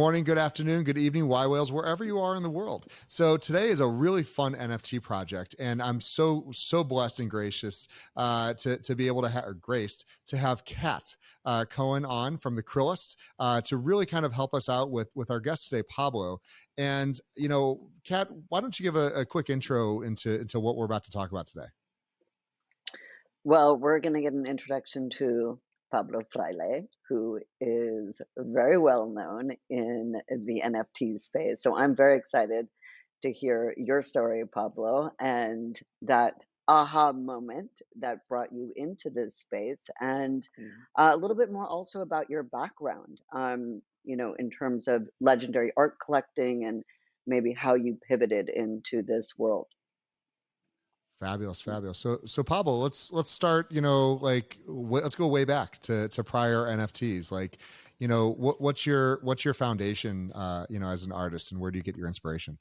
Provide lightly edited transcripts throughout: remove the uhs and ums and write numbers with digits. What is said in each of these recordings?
morning, good afternoon, good evening, yWhales, wherever you are in the world. So today is a really fun NFT project, and I'm so blessed and gracious to be able to graced to have Kat Cohen on from the Krillist to really kind of help us out with our guest today, Pablo. And Kat, why don't you give a quick intro into what we're about to talk about today? Well, we're going to get an introduction to Pablo Fraile, who is very well known in the NFT space. So I'm very excited to hear your story, Pablo, and that aha moment that brought you into this space, and a little bit more also about your background, in terms of legendary art collecting and maybe how you pivoted into this world. Fabulous. So Pablo, let's start. Let's go way back to prior NFTs. What's your foundation? As an artist, and where do you get your inspiration?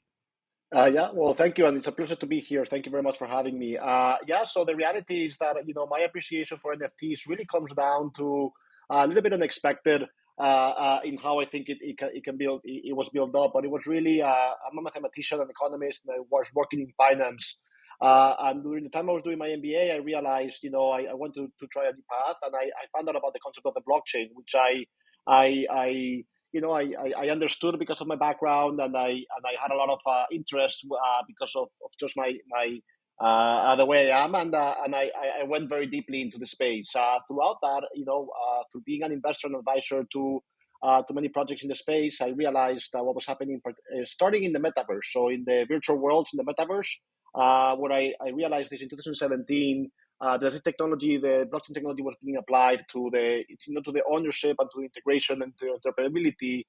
Well, thank you, and it's a pleasure to be here. Thank you very much for having me. So the reality is that my appreciation for NFTs really comes down to a little bit unexpected in how I think it was built up. But it was really I'm a mathematician and economist, and I was working in finance. And during the time I was doing my MBA, I realized I want to try a new path, and I found out about the concept of the blockchain, which I understood because of my background, and I had a lot of interest because of just my the way I am, and I went very deeply into the space. Throughout that, through being an investor and advisor to many projects in the space, I realized what was happening, starting in the Metaverse. So in the virtual world, in the Metaverse, what I realized is in 2017. The technology, the blockchain technology, was being applied to the ownership and to the integration and to interoperability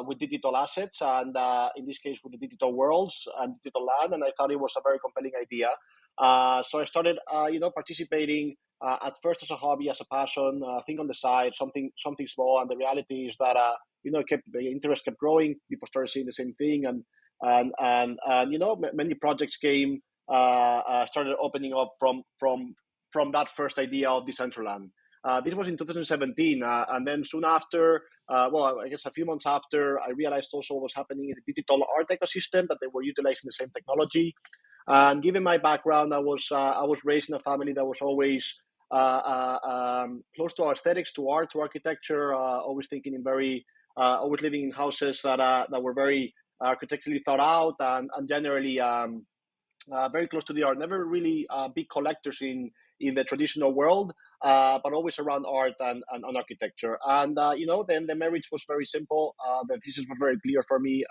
with digital assets, and in this case with the digital worlds and digital land. And I thought it was a very compelling idea. So I started, participating at first as a hobby, as a passion, thing on the side, something small. And the reality is that the interest kept growing. People started saying the same thing, and many projects came. Started opening up from that first idea of Decentraland. This was in 2017, and then soon after, I guess a few months after, I realized also what was happening in the digital art ecosystem, that they were utilizing the same technology. And given my background, I was raised in a family that was always close to aesthetics, to art, to architecture, always thinking always living in houses that were very architecturally thought out, and generally very close to the art. Never really big collectors in the traditional world, but always around art and architecture. And then the marriage was very simple. The thesis was very clear for me.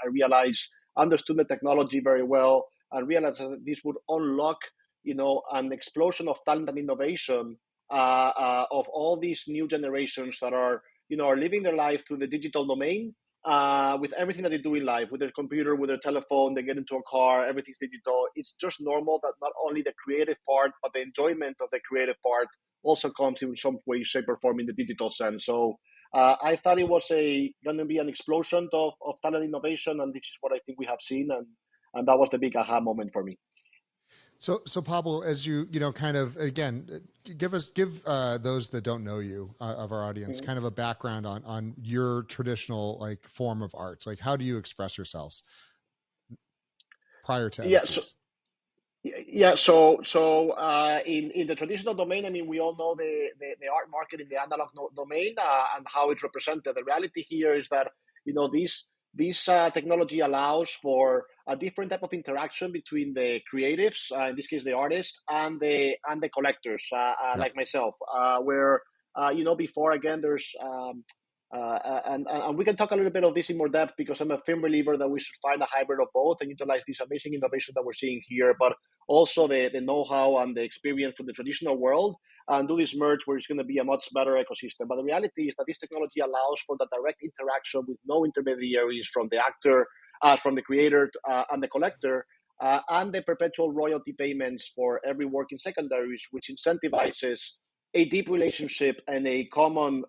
Understood the technology very well, and realized that this would unlock an explosion of talent and innovation of all these new generations that are living their life through the digital domain. With everything that they do in life, with their computer, with their telephone, they get into a car, everything's digital. It's just normal that not only the creative part, but the enjoyment of the creative part also comes in some way, shape, or form in the digital sense. So I thought it was going to be an explosion of talent innovation, and this is what I think we have seen, and that was the big aha moment for me. So Pablo, as you kind of, again, give those that don't know you of our audience kind of a background on your traditional form of art. Like, how do you express yourselves prior to NFTs? So in the traditional domain, I mean, we all know the art market in the analog domain and how it's represented. The reality here is that this technology allows for a different type of interaction between the creatives, in this case the artists, and the collectors, like myself, where before, again, there's and we can talk a little bit of this in more depth, because I'm a firm believer that we should find a hybrid of both and utilize this amazing innovation that we're seeing here, but also the know-how and the experience from the traditional world, and do this merge where it's going to be a much better ecosystem. But the reality is that this technology allows for the direct interaction with no intermediaries from the actor, from the creator and the collector, and the perpetual royalty payments for every work in secondaries, which incentivizes a deep relationship and a common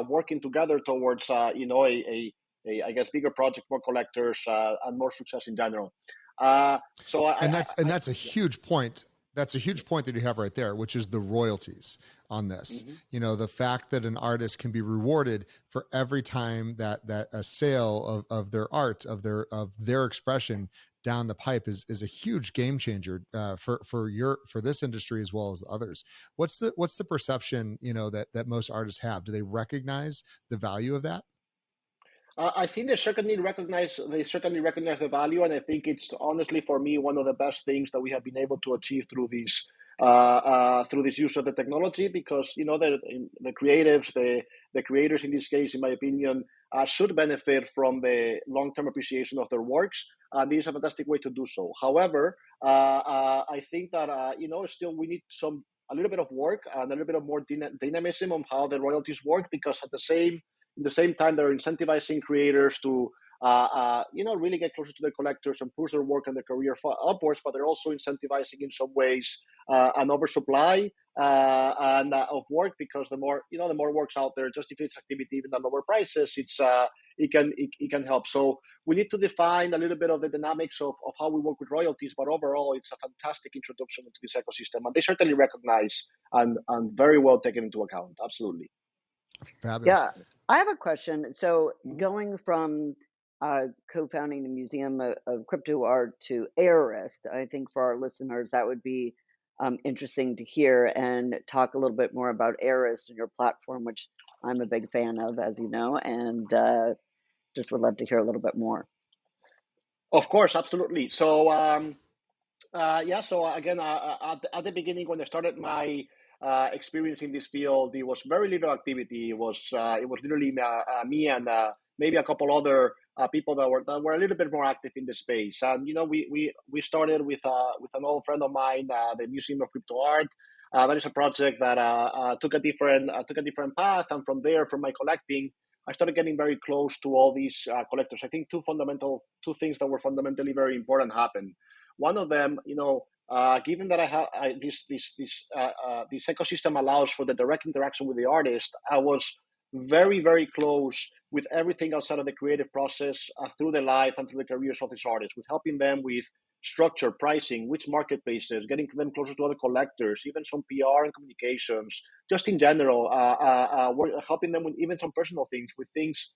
working together towards I guess bigger project, more collectors, and more success in general. That's a huge point. That's a huge point that you have right there, which is the royalties on this. The fact that an artist can be rewarded for every time that a sale of their art, of their expression down the pipe is a huge game changer for this industry as well as others. What's the perception that most artists have? Do they recognize the value of that? I think they certainly recognize the value, and I think it's honestly for me one of the best things that we have been able to achieve through this use of the technology, because the creatives, the creators in this case, in my opinion, should benefit from the long-term appreciation of their works. This is a fantastic way to do so. However, I think that still we need a little bit of work and a little bit of more dynamism on how the royalties work, because at the same time, they're incentivizing creators to, really get closer to the collectors and push their work and their career upwards. But they're also incentivizing, in some ways, an oversupply of work, because the more works out there, just if it's activity, even at lower prices, it can help. So we need to define a little bit of the dynamics of how we work with royalties. But overall, it's a fantastic introduction into this ecosystem, and they certainly recognize and very well taken into account. Absolutely. Fabulous. Yeah, I have a question. So going from co-founding the Museum of Crypto Art to Aorist, I think for our listeners that would be interesting to hear, and talk a little bit more about Aorist and your platform, which I'm a big fan of, as you know, and just would love to hear a little bit more. Of course, absolutely. So so again, at the beginning, when I started my experience in this field, there was very little activity. It was literally me and maybe a couple other people that were a little bit more active in the space. And we started with an old friend of mine, the Museum of Crypto Art. That is a project that took a different path, and from there, from my collecting, I started getting very close to all these collectors. I think two things that were fundamentally very important happened. One of them, given that I have this ecosystem allows for the direct interaction with the artist, I was very, very close with everything outside of the creative process, through the life and through the careers of these artists, with helping them with structure, pricing, which marketplaces, getting them closer to other collectors, even some PR and communications, just in general, helping them with even some personal things, with things.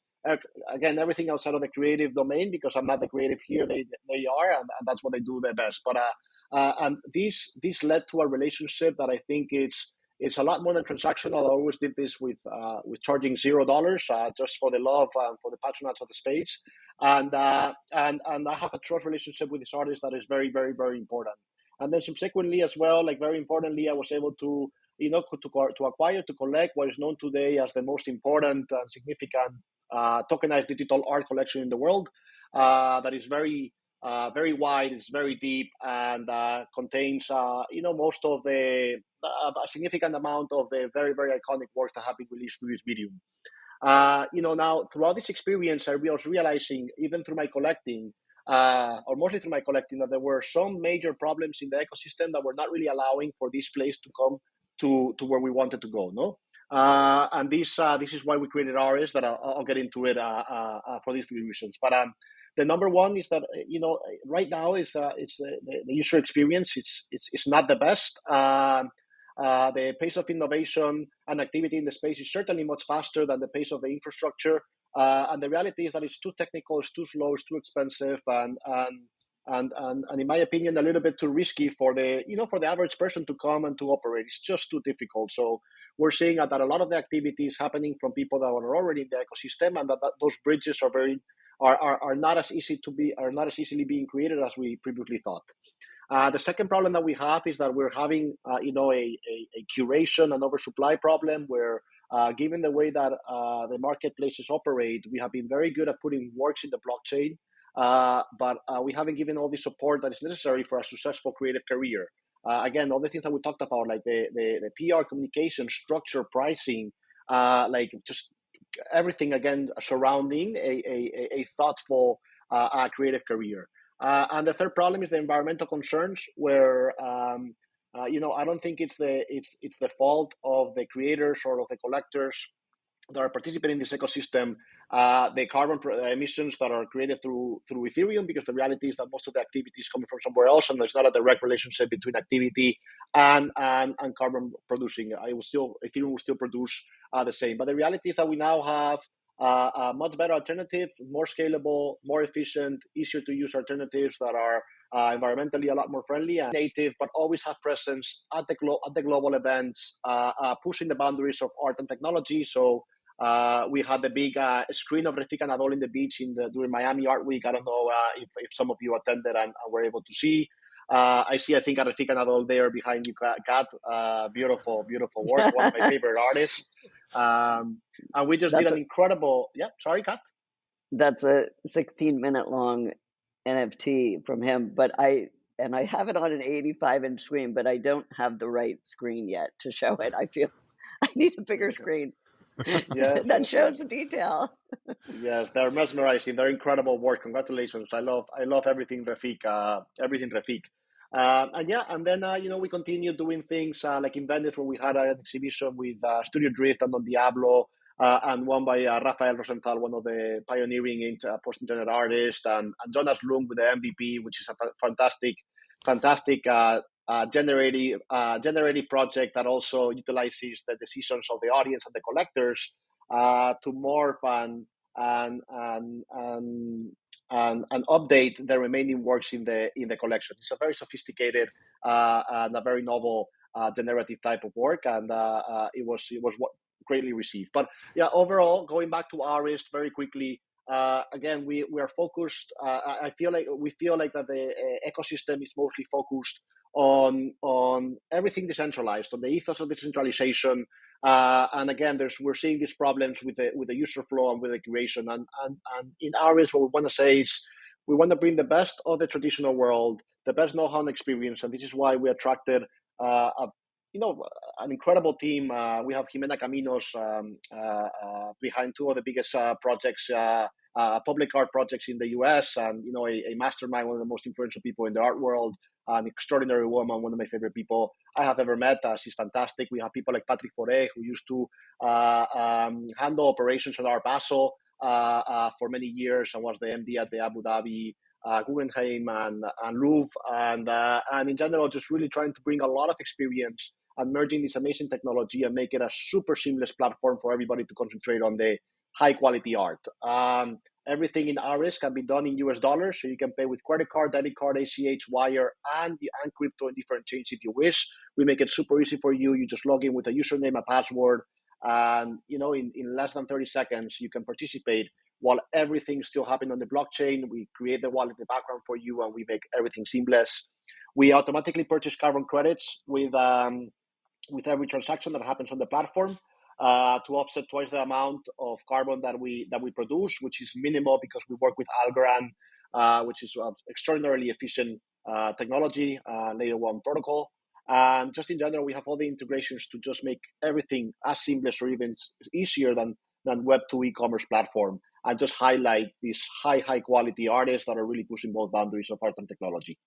Again, everything outside of the creative domain, because I'm not the creative here. They are, and that's what they do the best. But and this led to a relationship that I think it's a lot more than transactional. I always did this with charging $0 just for the love and for the patronage of the space, and I have a trust relationship with this artist that is very, very, very important. And then subsequently as well, like very importantly, I was able to acquire, to collect what is known today as the most important and significant tokenized digital art collection in the world, that is very wide, it's very deep, and contains most of a significant amount of the very, very iconic works that have been released through this medium. Now throughout this experience, I was realizing, even through my collecting, or mostly through my collecting, that there were some major problems in the ecosystem that were not really allowing for this place to come to where we wanted to go. No. And this is why we created Aorist. That I'll get into it for these three reasons. But the number one is that right now it's the user experience. It's not the best. The pace of innovation and activity in the space is certainly much faster than the pace of the infrastructure. And the reality is that it's too technical, it's too slow, it's too expensive, and in my opinion, a little bit too risky for the average person to come and to operate. It's just too difficult. So we're seeing that a lot of the activity is happening from people that are already in the ecosystem, and that those bridges are not as easily being created as we previously thought. The second problem that we have is that we're having a curation and oversupply problem, where given the way that the marketplaces operate, we have been very good at putting works in the blockchain, but we haven't given all the support that is necessary for a successful creative career. Again, all the things that we talked about, like the PR, communication, structure, pricing, like just everything, again, surrounding a thoughtful creative career. And the third problem is the environmental concerns, where I don't think it's the fault of the creators or of the collectors that are participating in this ecosystem the carbon emissions that are created through Ethereum, because the reality is that most of the activity is coming from somewhere else, and there's not a direct relationship between activity and carbon producing. Ethereum will still produce the same. But the reality is that we now have a much better alternative, more scalable, more efficient, easier to use alternatives that are environmentally a lot more friendly and native, but always have presence at the global events, pushing the boundaries of art and technology. So we had the big screen of Refik Anadol in the beach during Miami Art Week. I don't know if some of you attended and were able to see. I think, Refik Anadol there behind you, Kat. Beautiful, beautiful work. One of my favorite artists. And we just did an incredible... Yeah, sorry, Kat? That's a 16-minute long NFT from him, but I have it on an 85-inch screen, but I don't have the right screen yet to show it. I feel I need a bigger screen. Yes, that shows the detail. Yes, they're mesmerizing. They're incredible work. Congratulations! I love everything Refik. And then we continue doing things like in Venice, where we had an exhibition with Studio Drift and Don Diablo, and one by Rafael Rosenthal, one of the pioneering post-internet artists, and Jonas Lung with the MVP, which is a fantastic generative project that also utilizes the decisions of the audience and the collectors to morph and update the remaining works in the collection. It's a very sophisticated and a very novel generative type of work, and it was greatly received. But yeah, overall, going back to Aorist very quickly. Again, we are focused. We feel like that the ecosystem is mostly focused on everything decentralized, on the ethos of decentralization. And again, we're seeing these problems with the user flow and with the curation. And in Aorist, what we want to say is we want to bring the best of the traditional world, the best know-how and experience, and this is why we attracted an incredible team. We have Jimena Caminos behind two of the biggest projects, public art projects in the US, and a mastermind, one of the most influential people in the art world, an extraordinary woman, one of my favorite people I have ever met. She's fantastic. We have people like Patrick Foray, who used to handle operations at Art Basel for many years and was the MD at the Abu Dhabi Guggenheim and Louvre, and in general, just really trying to bring a lot of experience and merging this amazing technology and make it a super seamless platform for everybody to concentrate on the high quality art. Everything in Aorist can be done in US dollars, so you can pay with credit card, debit card, ACH, wire, and crypto in different chains if you wish. We make it super easy for you. You just log in with a username, a password, and in less than 30 seconds, you can participate while everything's still happening on the blockchain. We create the wallet in the background for you, and we make everything seamless. We automatically purchase carbon credits with every transaction that happens on the platform to offset twice the amount of carbon that we produce, which is minimal because we work with Algorand, which is extraordinarily efficient technology, layer 1 protocol. And just in general, we have all the integrations to just make everything as seamless or even easier than Web 2 e-commerce platform, and just highlight these high quality artists that are really pushing both boundaries of art and technology.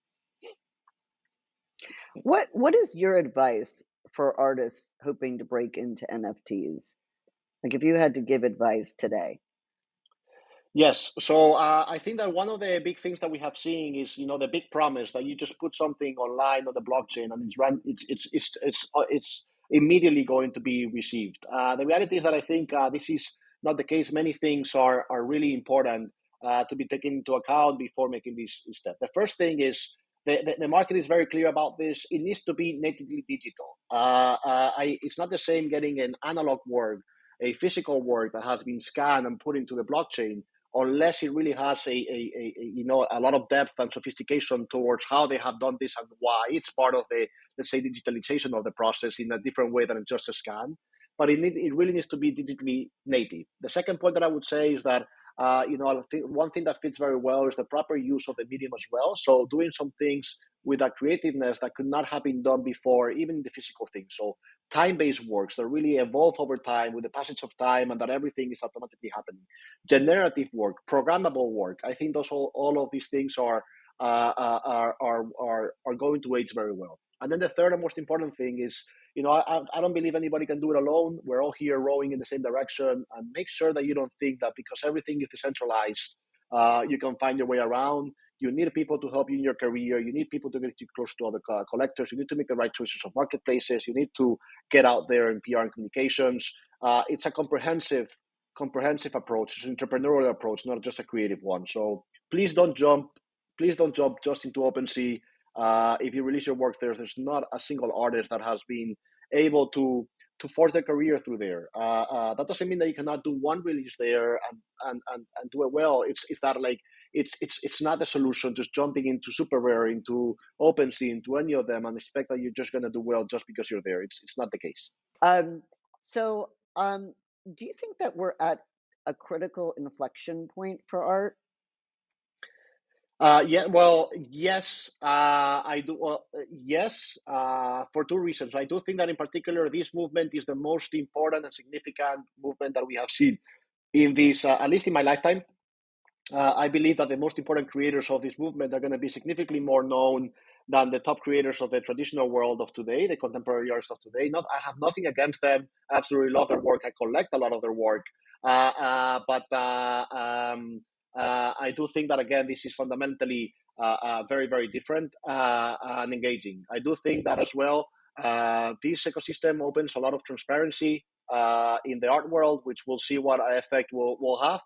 What is your advice for artists hoping to break into NFTs? Like, if you had to give advice today. Yes. So I think that one of the big things that we have seen is, the big promise that you just put something online on the blockchain and it's immediately going to be received. The reality is that I think this is not the case. Many things are really important to be taken into account before making this step. The first thing is the market is very clear about this. It needs to be natively digital. It's not the same getting an analog work, a physical work that has been scanned and put into the blockchain, unless it really has a lot of depth and sophistication towards how they have done this and why it's part of the, let's say, digitalization of the process in a different way than just a scan. But it really needs to be digitally native. The second point that I would say is that one thing that fits very well is the proper use of the medium as well. So doing some things with that creativeness that could not have been done before, even in the physical things. So time-based works that really evolve over time with the passage of time, and that everything is automatically happening. Generative work, programmable work. I think all of these things are are going to age very well. And then the third and most important thing is, I don't believe anybody can do it alone. We're all here rowing in the same direction, and make sure that you don't think that because everything is decentralized, you can find your way around. You need people to help you in your career. You need people to get you close to other collectors. You need to make the right choices of marketplaces. You need to get out there in PR and communications. It's a comprehensive approach. It's an entrepreneurial approach, not just a creative one. So please don't jump just into OpenSea. If you release your work there's not a single artist that has been able to force their career through there. That doesn't mean that you cannot do one release there and do it well. It's that like it's not the solution just jumping into Super Rare, into OpenSea, into any of them and expect that you're just gonna do well just because you're there. It's not the case. So do you think that we're at a critical inflection point for art? Yes, I do. Yes, for two reasons. I do think that in particular, this movement is the most important and significant movement that we have seen in this, at least in my lifetime. I believe that the most important creators of this movement are going to be significantly more known than the top creators of the traditional world of today, the contemporary artists of today. I have nothing against them. I absolutely love their work. I collect a lot of their work. But I do think that, again, this is fundamentally very, very different and engaging. I do think that as well, this ecosystem opens a lot of transparency in the art world, which we'll see what effect will have.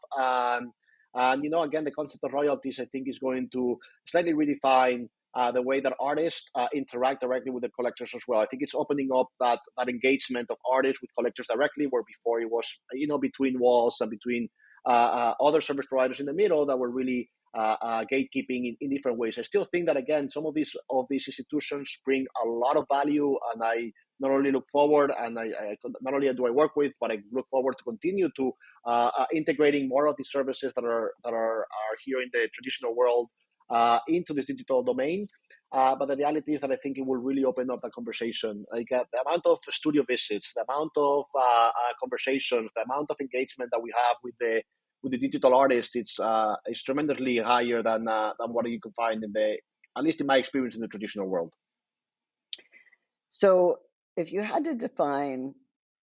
And, again, the concept of royalties, I think, is going to slightly redefine the way that artists interact directly with the collectors as well. I think it's opening up that engagement of artists with collectors directly, where before it was, between walls and between other service providers in the middle that were really gatekeeping in different ways. I still think that, again, some of these institutions bring a lot of value, and I not only look forward, and I not only do I work with, but I look forward to continue to integrating more of these services that are here in the traditional world into this digital domain. But the reality is that I think it will really open up the conversation. Like the amount of studio visits, the amount of conversations, the amount of engagement that we have with the digital artist, it's tremendously higher than what you can find at least in my experience, in the traditional world. So if you had to define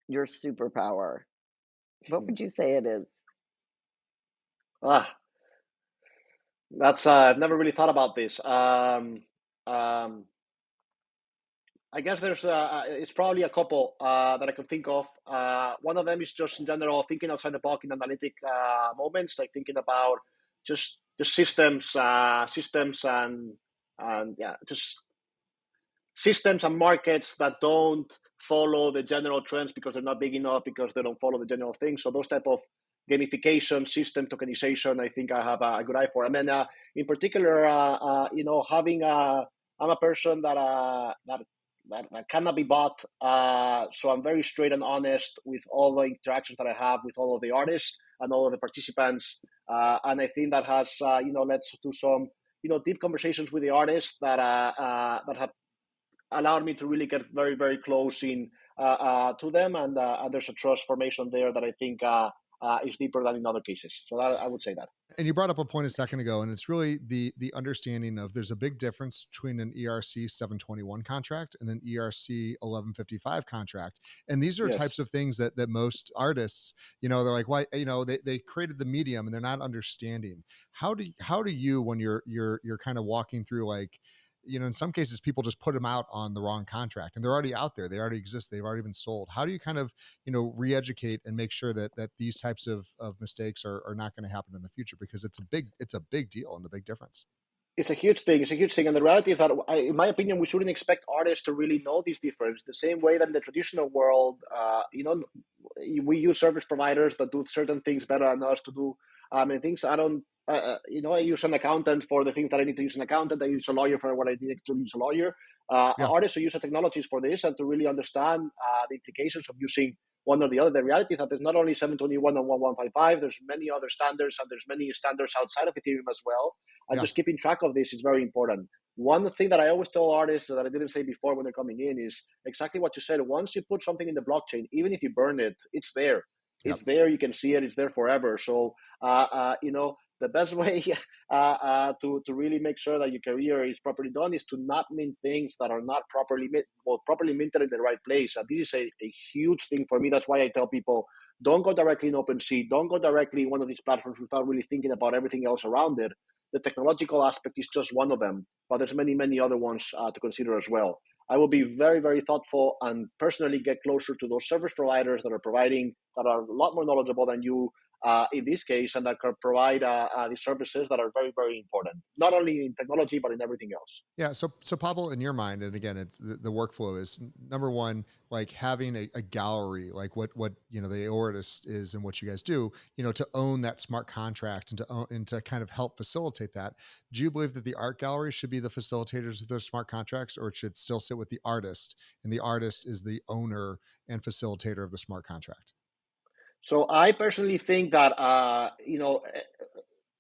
your superpower, what would you say it is? That's I've never really thought about this. I guess there's it's probably a couple that I can think of. One of them is just in general thinking outside the box in analytic moments, like thinking about just systems and just systems and markets that don't follow the general trends because they're not big enough, because they don't follow the general things. So those type of gamification, system tokenization, I think I have a good eye for. And then in particular, having I'm a person that cannot be bought. So I'm very straight and honest with all the interactions that I have with all of the artists and all of the participants. And I think that has, led to some, deep conversations with the artists that have allowed me to really get very, very close in to them. And there's a trust formation there that I think is deeper than in other cases. So I would say that. And you brought up a point a second ago, and it's really the understanding of there's a big difference between an ERC 721 contract and an ERC 1155 contract. And these are types of things that most artists, they're like, why, they created the medium and they're not understanding. How do you, when you're kind of walking through, like, in some cases people just put them out on the wrong contract and they're already out there. They already exist. They've already been sold. How do you kind of, re-educate and make sure that these types of mistakes are not going to happen in the future? Because it's a big deal and a big difference. It's a huge thing. And the reality is that, in my opinion, we shouldn't expect artists to really know this difference. The same way that in the traditional world, we use service providers that do certain things better than us to do things. I don't, I use an accountant for the things that I need to use an accountant. I use a lawyer for what I need to use a lawyer. Artists who use the technologies for this and to really understand the implications of using one or the other. The reality is that there's not only 721 and 1155, there's many other standards, and there's many standards outside of Ethereum as well. And just keeping track of this is very important. One thing that I always tell artists that I didn't say before when they're coming in is exactly what you said. Once you put something in the blockchain, even if you burn it, it's there. It's there. You can see it. It's there forever. So, the best way to really make sure that your career is properly done is to not mint things that are not properly properly minted in the right place. This is a huge thing for me. That's why I tell people, don't go directly in OpenSea. Don't go directly in one of these platforms without really thinking about everything else around it. The technological aspect is just one of them, but there's many, many other ones to consider as well. I will be very, very thoughtful and personally get closer to those service providers that are a lot more knowledgeable than you in this case, and that can provide the services that are very, very important, not only in technology, but in everything else. Yeah. So Pablo, in your mind, and again, it's the workflow is number one, like having a gallery, like what the Aorist is and what you guys do, to own that smart contract and to kind of help facilitate that. Do you believe that the art gallery should be the facilitators of those smart contracts, or it should still sit with the artist, and the artist is the owner and facilitator of the smart contract? So I personally think that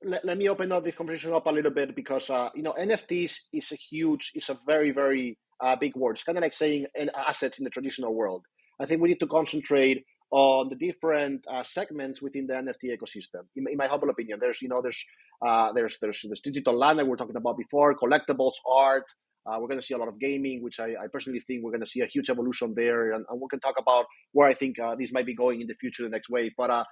let me open up this conversation up a little bit, because NFTs is a very, very big word. It's kind of like saying assets in the traditional world. I think we need to concentrate on the different segments within the NFT ecosystem. In my humble opinion, there's digital land that we were talking about before, collectibles, art. We're going to see a lot of gaming, which I personally think we're going to see a huge evolution there. And we can talk about where I think this might be going in the future, the next wave. But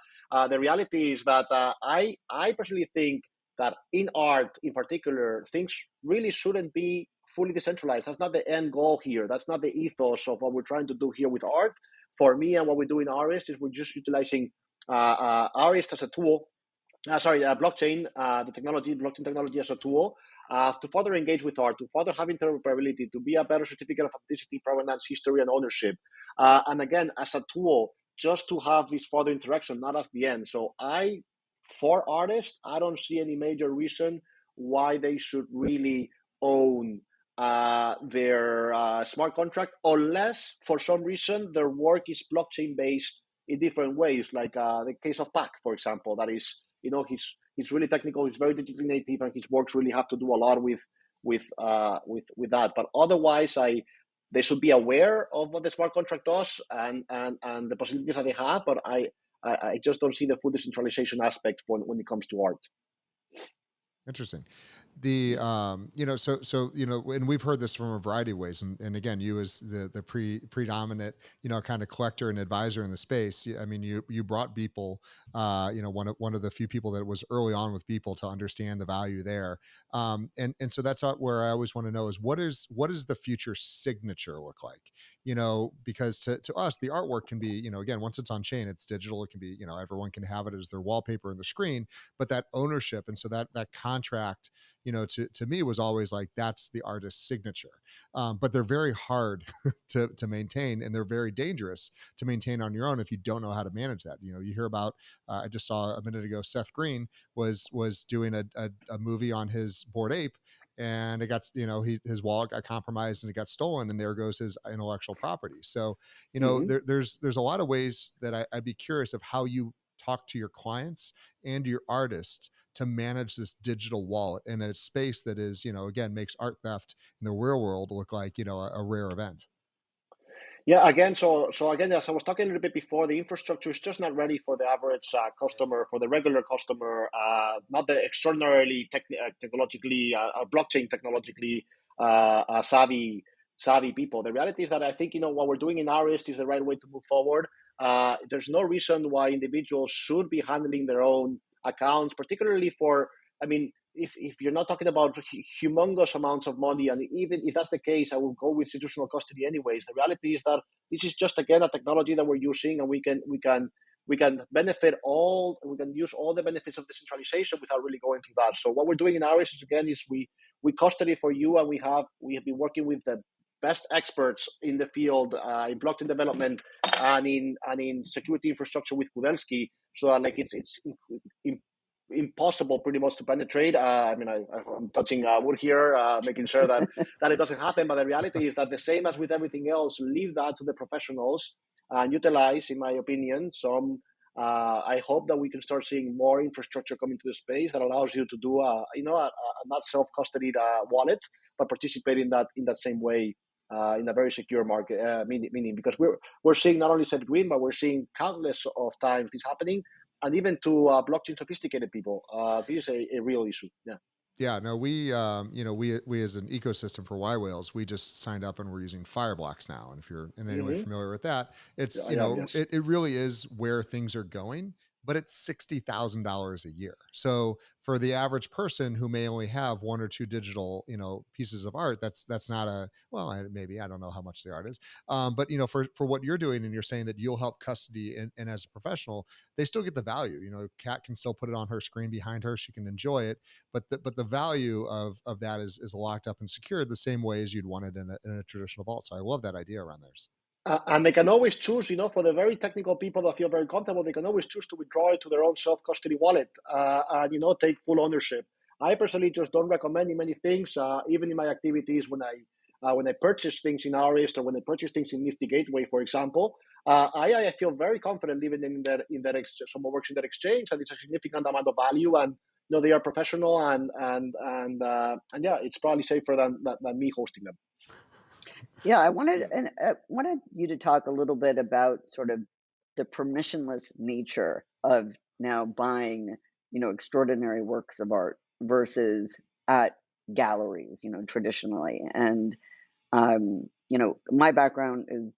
the reality is that I personally think that in art in particular, things really shouldn't be fully decentralized. That's not the end goal here. That's not the ethos of what we're trying to do here with art. For me, and what we do in Aorist is we're just utilizing Aorist as a tool. Blockchain, blockchain technology as a tool to further engage with art, to further have interoperability, to be a better certificate of authenticity, provenance, history, and ownership. And again, as a tool, just to have this further interaction, not at the end. So for artists, I don't see any major reason why they should really own their smart contract, unless for some reason their work is blockchain based in different ways, like the case of Pac, for example. That is, he's really technical, he's very digitally native, and his works really have to do a lot with that. But otherwise, they should be aware of what the smart contract does and the possibilities that they have. But I just don't see the full decentralization aspect when it comes to art. Interesting. The and we've heard this from a variety of ways, and again, you as the predominant kind of collector and advisor in the space. I mean, you brought Beeple, one of the few people that was early on with Beeple to understand the value there, and so that's where I always want to know is what is the future signature look like? Because to us the artwork can be, again, once it's on chain, it's digital. It can be, everyone can have it as their wallpaper in the screen, but that ownership, and so that contract, to me was always like, that's the artist's signature. But they're very hard to maintain, and they're very dangerous to maintain on your own if you don't know how to manage that. You hear about, I just saw a minute ago, Seth Green was doing a movie on his Bored Ape, and it got, his wallet got compromised and it got stolen, and there goes his intellectual property. So, there's a lot of ways that I'd be curious of how you talk to your clients and your artists to manage this digital wallet in a space that is, again, makes art theft in the real world look like, a rare event. Yeah, again, so again, as I was talking a little bit before, the infrastructure is just not ready for the average customer, for the regular customer, not the extraordinarily technologically, blockchain technologically savvy people. The reality is that I think, what we're doing in Aorist is the right way to move forward. There's no reason why individuals should be handling their own accounts, particularly for, if you're not talking about humongous amounts of money, and even if that's the case, I will go with institutional custody anyways. The reality is that this is just, again, a technology that we're using, and we can benefit all, we can use all the benefits of decentralization without really going through that. So what we're doing in Aorist is we custody for you, and we have been working with the best experts in the field in blockchain development and in security infrastructure with Kudelski, so that it's impossible pretty much to penetrate. I'm touching wood here, making sure that it doesn't happen. But the reality is that, the same as with everything else, leave that to the professionals and utilize, in my opinion, some. I hope that we can start seeing more infrastructure coming to the space that allows you to do a not self-custodied wallet, but participate in that same way. In a very secure market, meaning because we're seeing not only Seth Green, but we're seeing countless of times this happening, and even to blockchain sophisticated people. This is a real issue. Yeah. Yeah, no, we as an ecosystem for yWhales, we just signed up and we're using Fireblocks now. And if you're in any way familiar with that, it's I am, yes. it really is where things are going, but it's $60,000 a year. So for the average person who may only have one or two digital pieces of art, that's not maybe I don't know how much the art is, but for what you're doing, and you're saying that you'll help custody and as a professional, they still get the value. Kat can still put it on her screen behind her, she can enjoy it, but the value of that is locked up and secured the same way as you'd want it in a traditional vault. So I love that idea around theirs. And they can always choose, for the very technical people that feel very comfortable, they can always choose to withdraw it to their own self-custody wallet and take full ownership. I personally just don't recommend many things, even in my activities when I purchase things in Aorist or when I purchase things in Nifty Gateway, for example. I feel very confident living in that someone works in that exchange, and it's a significant amount of value, and they are professional, and yeah, it's probably safer than me hosting them. Yeah, I wanted you to talk a little bit about sort of the permissionless nature of now buying, extraordinary works of art versus at galleries, traditionally. And my background is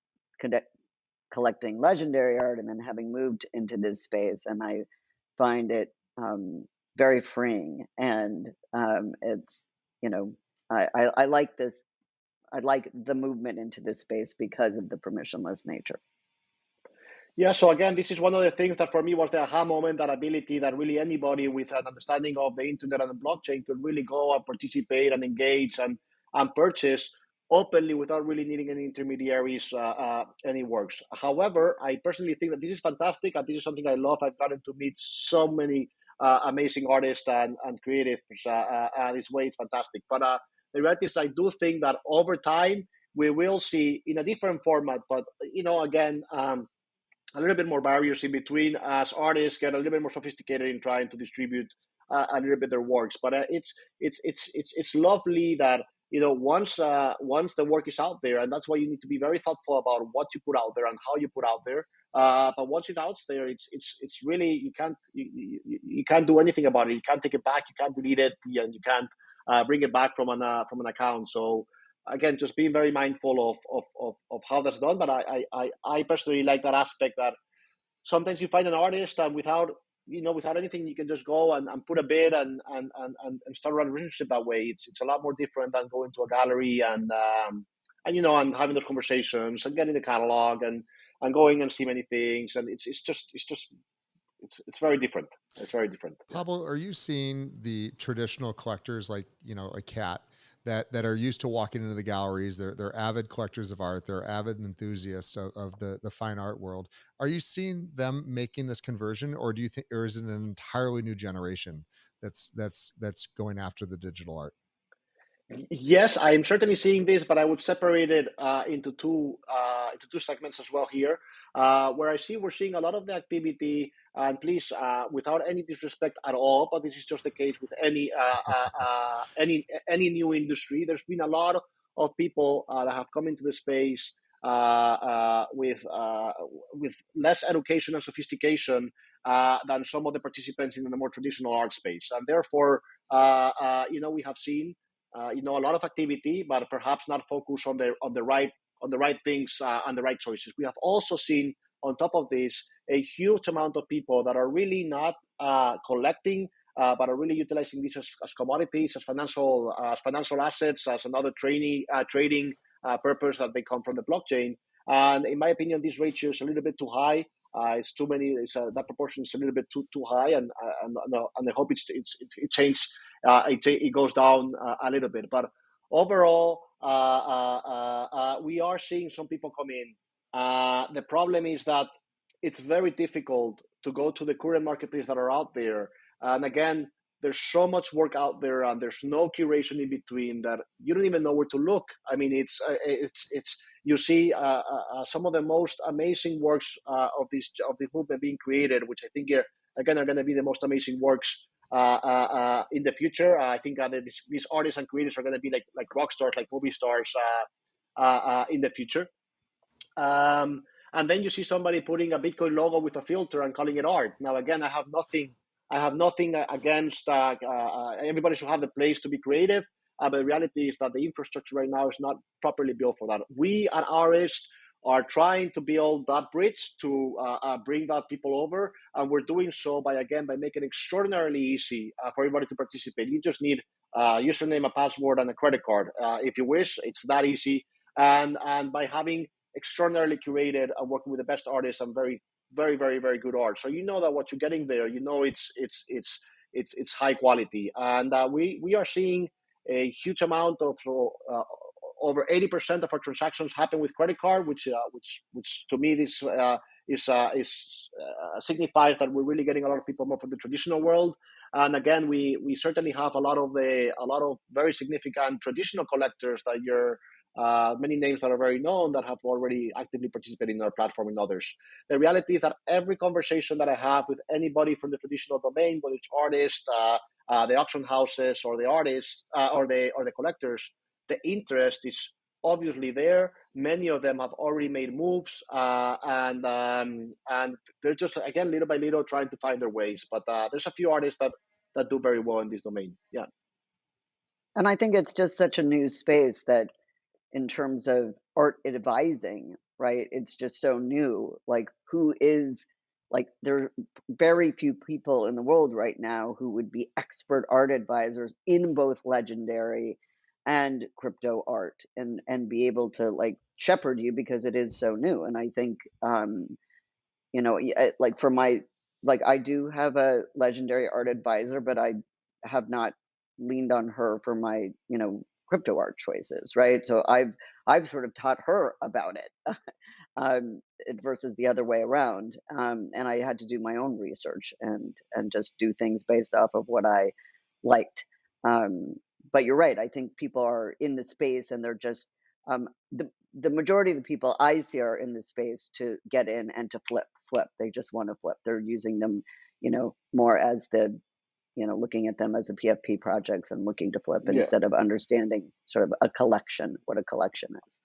collecting legendary art, and then having moved into this space, and I find it very freeing. And it's I like this. I like the movement into this space because of the permissionless nature. Yeah, so again, this is one of the things that for me was the aha moment, that ability that really anybody with an understanding of the internet and the blockchain could really go and participate and engage and purchase openly without really needing any intermediaries, any works. However, I personally think that this is fantastic, and this is something I love. I've gotten to meet so many amazing artists and creatives this way. It's fantastic. But the reality is, I do think that over time, we will see in a different format, but, again, a little bit more barriers in between as artists get a little bit more sophisticated in trying to distribute a little bit their works. But it's lovely that once the work is out there, and that's why you need to be very thoughtful about what you put out there and how you put out there. But once it's out there, it's really you can't do anything about it. You can't take it back. You can't delete it, and you can't bring it back from an account. So again, just being very mindful of how that's done. But I personally like that aspect, that sometimes you find an artist and without anything, you can just go and put a bid and start a relationship that way. It's a lot more different than going to a gallery and having those conversations and getting the catalog and going and see many things. And it's very different. It's very different. Pablo, are you seeing the traditional collectors like a Cat that are used to walking into the galleries? They're avid collectors of art. They're avid enthusiasts of the fine art world. Are you seeing them making this conversion, or do you think, or is it an entirely new generation that's going after the digital art? Yes, I am certainly seeing this, but I would separate it into two segments as well here, where we're seeing a lot of the activity. And please, without any disrespect at all, but this is just the case with any new industry. There's been a lot of people that have come into the space with less education and sophistication than some of the participants in the more traditional art space, and therefore, we have seen a lot of activity, but perhaps not focus on the right things and the right choices. We have also seen, on top of this, a huge amount of people that are really not collecting, but are really utilizing these as commodities, as financial assets, as another trading purpose, that they come from the blockchain. And in my opinion, this ratio is a little bit too high. It's too many. That proportion is a little bit too high, and I hope it changes. It goes down a little bit, but overall, we are seeing some people come in. The problem is that it's very difficult to go to the current marketplace that are out there, and again, there's so much work out there, and there's no curation in between, that you don't even know where to look. I mean, it's you see some of the most amazing works of this movement being created, which I think are going to be the most amazing works in the future. I think these artists and creators are going to be like rock stars, like movie stars in the future. And and then you see somebody putting a Bitcoin logo with a filter and calling it art. Now, again, I have nothing against everybody should have the place to be creative. But the reality is that the infrastructure right now is not properly built for that. We at Aorist are trying to build that bridge to bring that people over, and we're doing so by making it extraordinarily easy for everybody to participate. You just need a username, a password, and a credit card. If you wish, it's that easy. And by having extraordinarily curated and working with the best artists and very, very, very, very good art, so you know that what you're getting there, you know it's high quality, and we are seeing a huge amount of over 80% of our transactions happen with credit card, which to me this signifies that we're really getting a lot of people more from the traditional world. And again, we certainly have a lot of very significant traditional collectors that many names that are very known that have already actively participated in our platform and others. The reality is that every conversation that I have with anybody from the traditional domain, whether it's artists, the auction houses, or the artists, or the collectors, the interest is obviously there. Many of them have already made moves, and they're just, again, little by little trying to find their ways. But there's a few artists that do very well in this domain. Yeah. And I think it's just such a new space that in terms of art advising, right? It's just so new. Like, there are very few people in the world right now who would be expert art advisors in both legendary and crypto art and be able to like shepherd you because it is so new. And I think, like for I do have a legendary art advisor, but I have not leaned on her for my, crypto art choices, right? So I've sort of taught her about it versus the other way around, and I had to do my own research and just do things based off of what I liked. But you're right. I think people are in the space and they're just the majority of the people I see are in the space to get in and to flip. They just want to flip. They're using them, more as the looking at them as the PFP projects and looking to flip instead of understanding sort of what a collection is.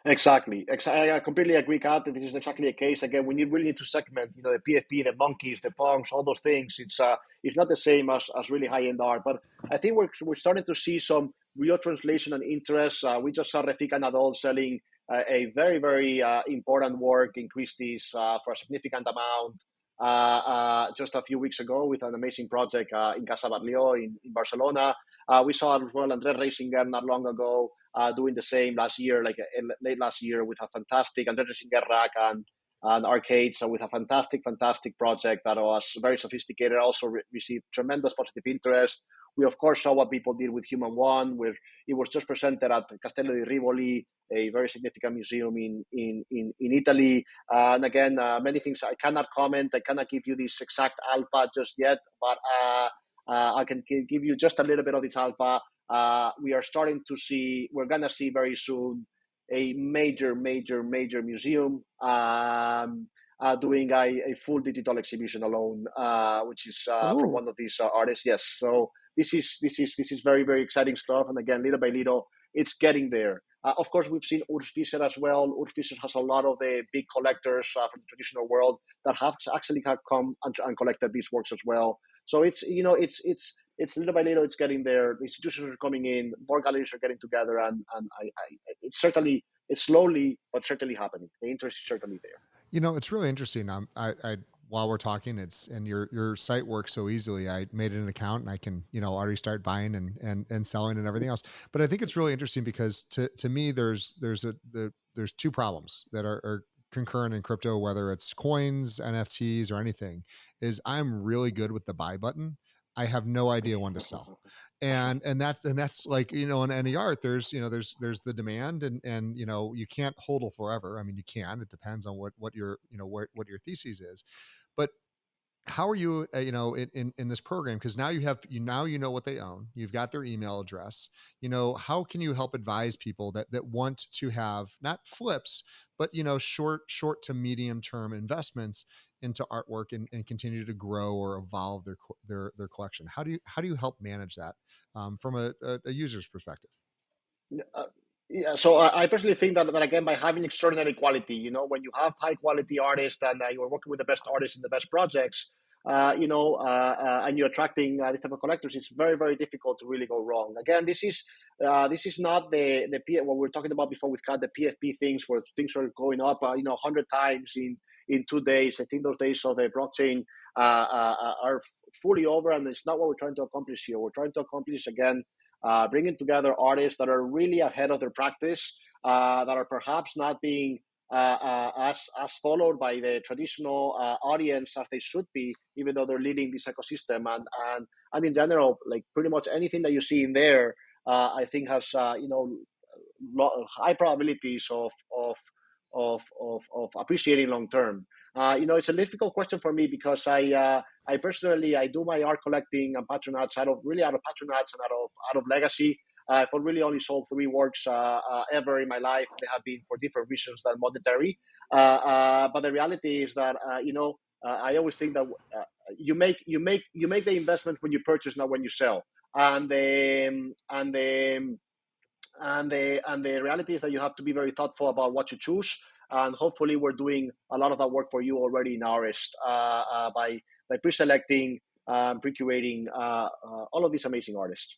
Exactly. I completely agree, Kat. This is exactly the case. Again, we really need to segment, the PFP, the monkeys, the punks, all those things. It's not the same as really high-end art. But I think we're starting to see some real translation and interest. We just saw Refik Anadol selling a very, very important work in Christie's for a significant amount just a few weeks ago with an amazing project in Casa Barlió in Barcelona. We saw as well Andres Reisinger not long ago doing the same late last year with a fantastic Andres Reisinger rack and arcades with a fantastic project that was very sophisticated, also received tremendous positive interest. We, of course, saw what people did with Human One, where it was just presented at Castello di Rivoli, a very significant museum in Italy. And again, many things I cannot comment. I cannot give you this exact alpha just yet, but I can give you just a little bit of this alpha. We're going to see very soon a major museum doing a full digital exhibition alone, which is from one of these artists. Yes, so this is very, very exciting stuff. And again, little by little, it's getting there. Of course, we've seen Urs Fischer as well. Urs Fischer has a lot of the big collectors from the traditional world that have come and collected these works as well. So it's little by little, it's getting there. The institutions are coming in, more galleries are getting together, and it's slowly but certainly happening. The interest is certainly there. It's really interesting. I while we're talking, and your site works so easily. I made an account and I can, already start buying and selling and everything else. But I think it's really interesting because to me, there's two problems that are concurrent in crypto, whether it's coins, NFTs, or anything. Is I'm really good with the buy button. I have no idea when to sell. And that's like, in any art, there's the demand and you can't hodl forever. I mean, you can, it depends on what your, what your thesis is, but how are you, in this program? Because now you know what they own. You've got their email address. How can you help advise people that want to have not flips, but short to medium term investments into artwork and continue to grow or evolve their collection? How do you help manage that from a user's perspective? Yeah, so I personally think that again, by having extraordinary quality, when you have high quality artists and you're working with the best artists and the best projects, and you're attracting this type of collectors, it's very, very difficult to really go wrong. Again, this is not what we were talking about before with the PFP things, where things are going up, 100 times in 2 days. I think those days of the blockchain are fully over, and it's not what we're trying to accomplish here. We're trying to accomplish, again, bringing together artists that are really ahead of their practice, that are perhaps not being as followed by the traditional audience as they should be, even though they're leading this ecosystem. And in general, like pretty much anything that you see in there, I think has high probabilities of appreciating long term. It's a difficult question for me because I personally do my art collecting and patronage out of patronage and out of legacy. I've really only sold 3 works ever in my life. They have been for different reasons than monetary. But the reality is that I always think that you make the investment when you purchase, not when you sell. And the reality is that you have to be very thoughtful about what you choose. And hopefully, we're doing a lot of that work for you already in Aorist by pre-selecting, pre-curating all of these amazing artists.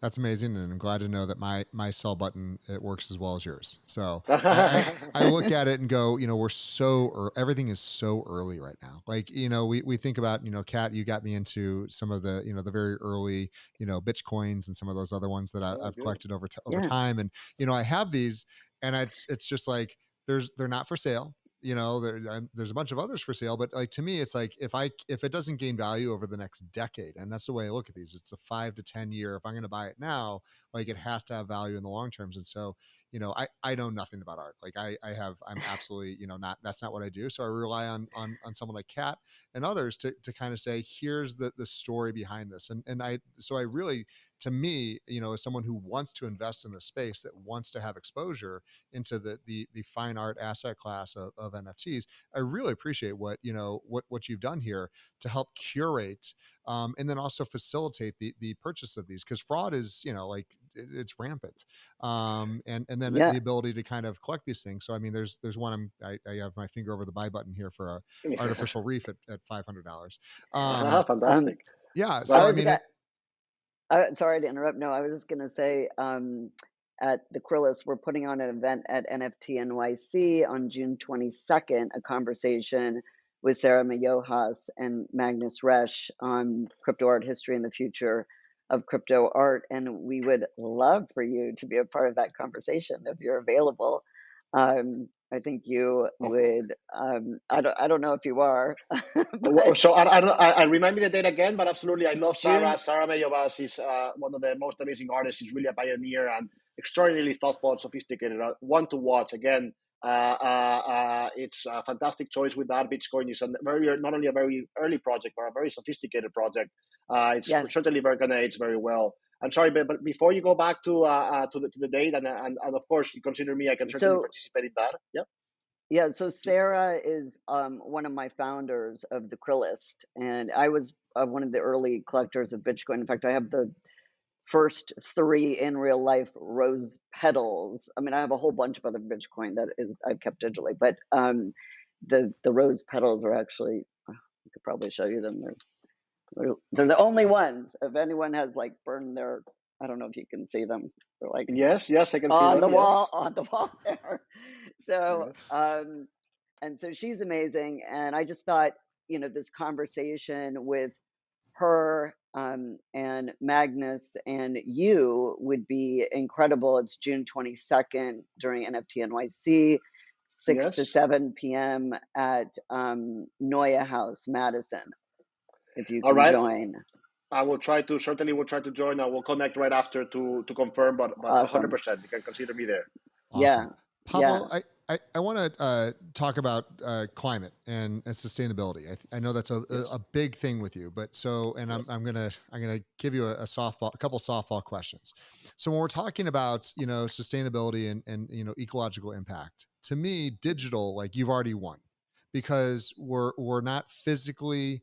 That's amazing, and I'm glad to know that my sell button, it works as well as yours. So I look at it and go, everything is so early right now. Like, we think about, Kat, you got me into some of the, the very early, Bitcoins and some of those other ones that I've collected over time. And, I have these, and it's just like, they're not for sale. There's a bunch of others for sale, but like, to me, it's like, if it doesn't gain value over the next decade, and that's the way I look at these, it's a 5 to 10 year. If I'm going to buy it now, like, it has to have value in the long terms. And so, I know nothing about art. Like I'm absolutely, that's not what I do. So I rely on someone like Kat and others to kind of say, here's the story behind this. And I really, to me, as someone who wants to invest in the space, that wants to have exposure into the fine art asset class of NFTs, I really appreciate what you've done here to help curate, and then also facilitate the purchase of these, because fraud is, it's rampant, and then the ability to kind of collect these things. So I mean, there's one, I have my finger over the buy button here for a artificial reef at $500. Fantastic. Yeah. So I mean, sorry to interrupt. No, I was just going to say, at the Krillis, we're putting on an event at NFT NYC on June 22nd, a conversation with Sarah Mayohas and Magnus Resch on crypto art history and the future of crypto art. And we would love for you to be a part of that conversation if you're available. I think you would. I don't know if you are. So I remind me the date again, but absolutely, I love Sarah. Sarah Mayovas is one of the most amazing artists. She's really a pioneer and extraordinarily thoughtful and sophisticated. One to watch. Again, it's a fantastic choice with that. Bitcoin is not only a very early project, but a very sophisticated project. It's certainly going to age very well. I'm sorry, but before you go back to the date, and of course you consider me, I can certainly participate in that. Yeah. Yeah. So Sarah is one of my founders of the Krillist, and I was one of the early collectors of Bitcoin. In fact, I have the first 3 in real life rose petals. I mean, I have a whole bunch of other Bitcoin that I've kept digitally, but the rose petals are actually, I could probably show you them. They're the only ones. If anyone has like burned their, I don't know if you can see them. They're like yes, I can see on them, the wall, on the wall there. So and so she's amazing, and I just thought, this conversation with her and Magnus and you would be incredible. It's June 22nd during NFT NYC, 6 to 7 p.m. at Noya House, Madison. If you can join. I will try to join. I will connect right after to confirm, but awesome. 100%, you can consider me there. Awesome. Yeah. Pablo, I want to talk about climate and sustainability. I know that's a big thing with you, but I'm gonna give you a couple softball questions. So when we're talking about sustainability and ecological impact, to me, digital, like, you've already won, because we're not physically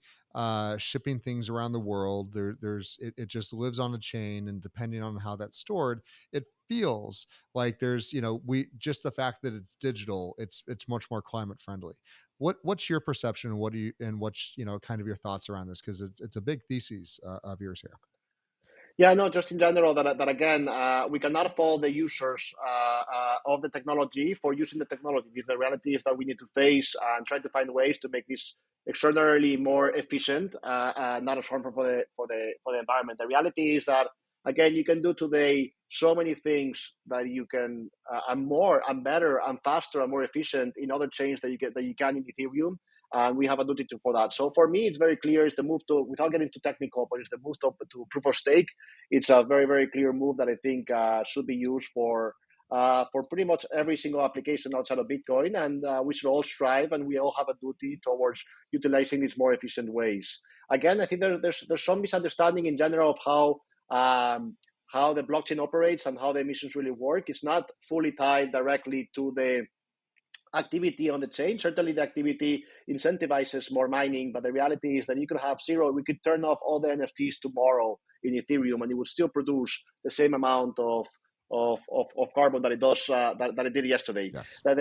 shipping things around the world. It just lives on a chain, and depending on how that's stored, it feels like there's, we just the fact that it's digital, it's much more climate friendly. What's your perception, and what's kind of your thoughts around this, because it's a big thesis of yours here. Yeah, no, just in general, that again, we cannot fault the users of the technology for using the technology. The reality is that we need to face and try to find ways to make this extraordinarily more efficient, not as harmful for the environment. The reality is that, again, you can do today so many things that you can and more and better and faster and more efficient in other chains that you can in Ethereum. And we have a duty for that. So for me, it's very clear. It's the move to, without getting too technical, but it's the move to proof of stake. It's a very, very clear move that I think should be used for pretty much every single application outside of Bitcoin. And we should all strive, and we all have a duty towards utilizing these more efficient ways. Again, I think there's some misunderstanding in general of how the blockchain operates and how the emissions really work. It's not fully tied directly to the activity on the chain. Certainly the activity incentivizes more mining, but the reality is that you could have zero. We could turn off all the NFTs tomorrow in Ethereum, and it would still produce the same amount of carbon that it does that it did yesterday. Yes. The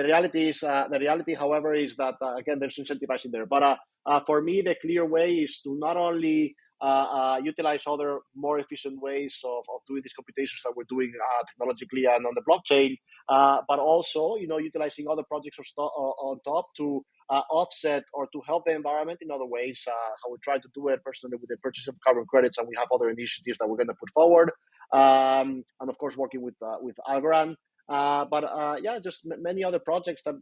reality, however, is that again, there's incentivizing there. But for me, the clear way is to not only utilize other more efficient ways of doing these computations that we're doing technologically and on the blockchain, but also, utilizing other projects on top to offset or to help the environment in other ways. How we try to do it personally with the purchase of carbon credits, and we have other initiatives that we're going to put forward, and of course working with Algorand. Just many other projects that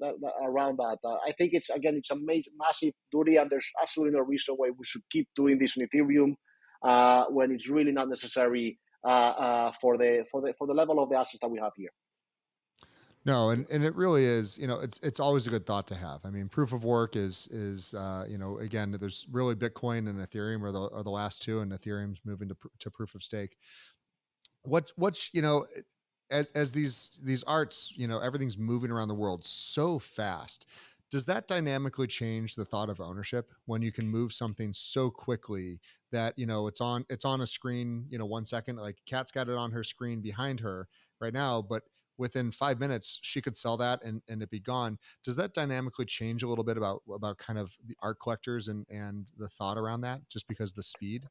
around that. I think it's a massive duty, and there's absolutely no reason why we should keep doing this in Ethereum when it's really not necessary for the level of the assets that we have here. No, and it really is, it's always a good thought to have. I mean, proof of work is again, there's really Bitcoin and Ethereum are the last two, and Ethereum's moving to proof of stake. What's as these arts, everything's moving around the world so fast. Does that dynamically change the thought of ownership when you can move something so quickly that, it's on a screen, 1 second, like Kat's got it on her screen behind her right now, but within 5 minutes she could sell that and it be gone. Does that dynamically change a little bit about kind of the art collectors and the thought around that, just because the speed?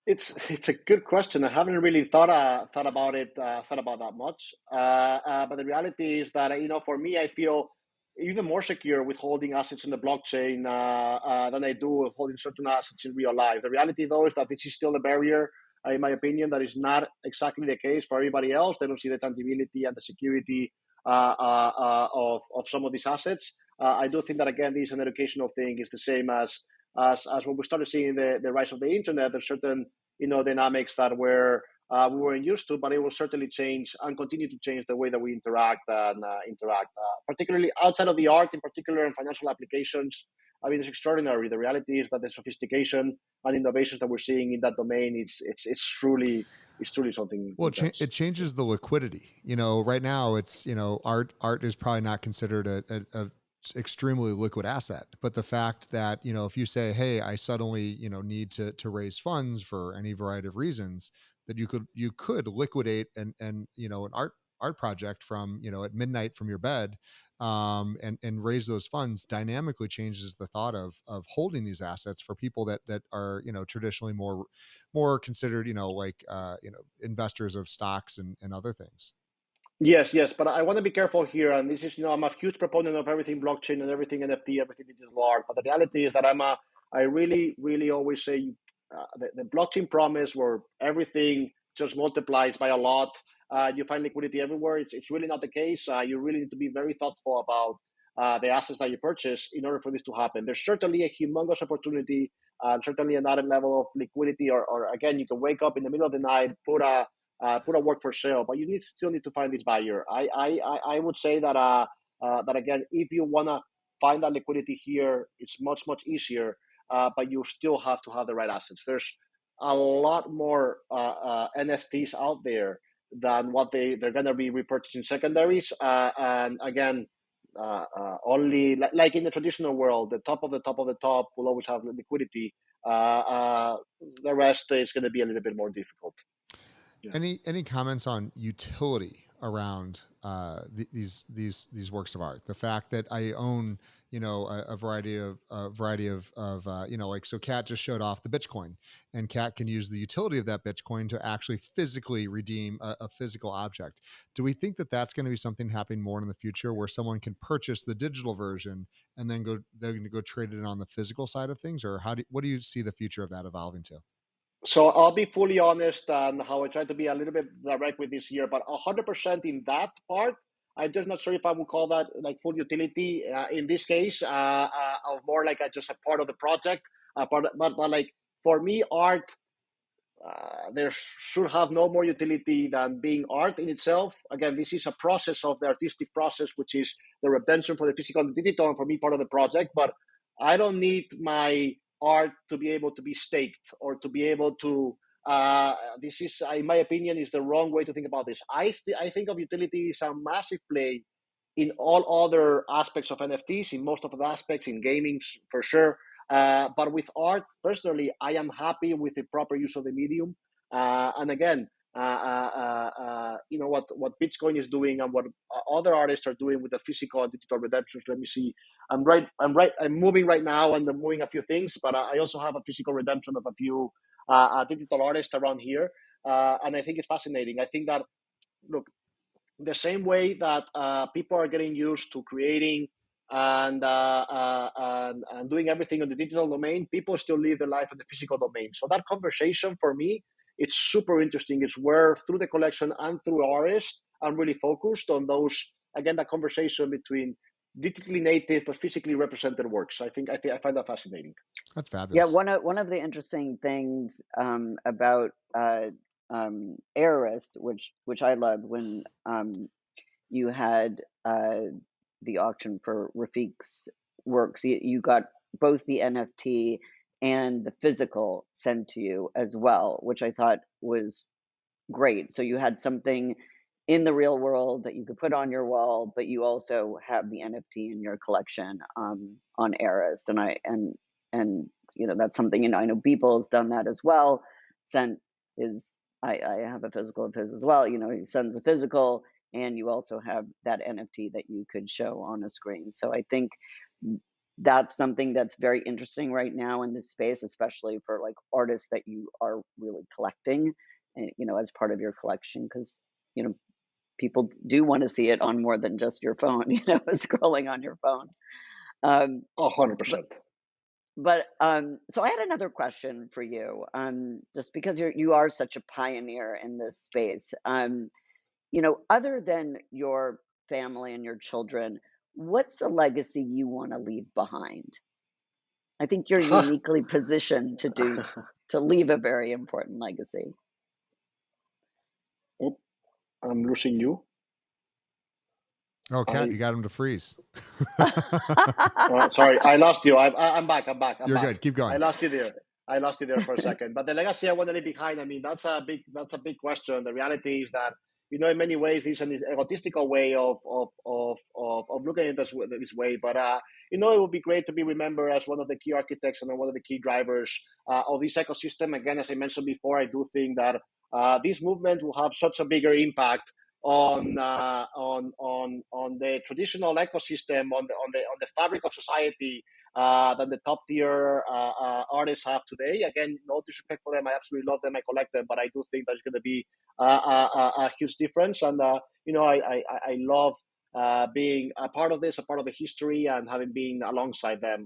It's a good question. I haven't really thought about that much. But the reality is that, for me, I feel even more secure with holding assets in the blockchain than I do with holding certain assets in real life. The reality, though, is that this is still a barrier, in my opinion, that is not exactly the case for everybody else. They don't see the tangibility and the security of some of these assets. I do think that, again, this is an educational thing. It's the same as when we started seeing the rise of the internet. There's certain dynamics that we weren't used to, but it will certainly change and continue to change the way that we interact, particularly outside of the art, in particular in financial applications. I mean, it's extraordinary. The reality is that the sophistication and innovations that we're seeing in that domain, it's truly something. Well, it changes the liquidity. Right now it's, art is probably not considered a extremely liquid asset, but the fact that, if you say, hey, I suddenly, need to raise funds for any variety of reasons, that you could liquidate an art project from, at midnight from your bed, and raise those funds, dynamically changes the thought of holding these assets for people that are, traditionally more considered, investors of stocks and other things. Yes, but I want to be careful here. And this is, I'm a huge proponent of everything blockchain and everything NFT, everything digital art. But the reality is that I really, really always say the blockchain promise, where everything just multiplies by a lot. You find liquidity everywhere. It's really not the case. You really need to be very thoughtful about the assets that you purchase in order for this to happen. There's certainly a humongous opportunity, certainly another level of liquidity, or again, you can wake up in the middle of the night, put a work for sale, but you still need to find this buyer. I would say that again, if you want to find that liquidity here, it's much easier, but you still have to have the right assets. There's a lot more NFTs out there than what they're going to be repurchasing secondaries, and again, only like in the traditional world, the top of the top of the top will always have liquidity. The rest is going to be a little bit more difficult. Yeah. Any comments on utility around these works of art? The fact that I own, a variety of like, so Kat just showed off the Bitcoin, and Kat can use the utility of that Bitcoin to actually physically redeem a physical object. Do we think that that's going to be something happening more in the future, where someone can purchase the digital version and then they're going to go trade it on the physical side of things, or what do you see the future of that evolving to? So I'll be fully honest on how I try to be a little bit direct with this here, but 100% in that part, I'm just not sure if I would call that like full utility in this case, or more like just a part of the project. But like for me, art, there should have no more utility than being art in itself. Again, this is a process of the artistic process, which is the redemption for the physical and digital, and for me, part of the project. But I don't need my art to be able to be staked or to be able to. This is, in my opinion, is the wrong way to think about this. I think of utility as a massive play in all other aspects of NFTs, in most of the aspects, in gaming for sure. But with art, personally, I am happy with the proper use of the medium. And again, what Bitcoin is doing and what other artists are doing with the physical and digital redemptions. Let me see. I'm moving right now, and I'm moving a few things, but I also have a physical redemption of a few digital artists around here, and I think it's fascinating. I think that, look, the same way that people are getting used to creating and doing everything on the digital domain, people still live their life in the physical domain. So that conversation for me, it's super interesting. It's where through the collection and through Aorist, I'm really focused on those, again, that conversation between digitally native but physically represented works. I find that fascinating. That's fabulous. Yeah, one of the interesting things about Aorist, which I loved, when you had the auction for Refik's works, you got both the NFT and the physical sent to you as well, which I thought was great. So you had something in the real world that you could put on your wall, but you also have the NFT in your collection on Aorist, and that's something, I know Beeple has done that as well. I have a physical of his as well. He sends a physical, and you also have that NFT that you could show on a screen. So I think that's something that's very interesting right now in this space, especially for like artists that you are really collecting, as part of your collection, because people do want to see it on more than just your phone, scrolling on your phone. 100%. But so I had another question for you, just because you are such a pioneer in this space. Other than your family and your children, what's the legacy you want to leave behind? I think you're uniquely positioned to leave a very important legacy. Oh, I'm losing you. Oh, Kat, you got him to freeze. Sorry, I lost you. I'm back. You're good. Keep going. I lost you there for a second. But the legacy I want to leave behind, that's a big question. The reality is that, in many ways, it's an egotistical way of looking at this way. But it would be great to be remembered as one of the key architects and one of the key drivers of this ecosystem. Again, as I mentioned before, I do think that this movement will have such a bigger impact on the traditional ecosystem, on the fabric of society, than the top tier artists have today. Again, no disrespect for them, I absolutely love them, I collect them, but I do think there's going to be a huge difference. And I love being a part of this, a part of the history, and having been alongside them.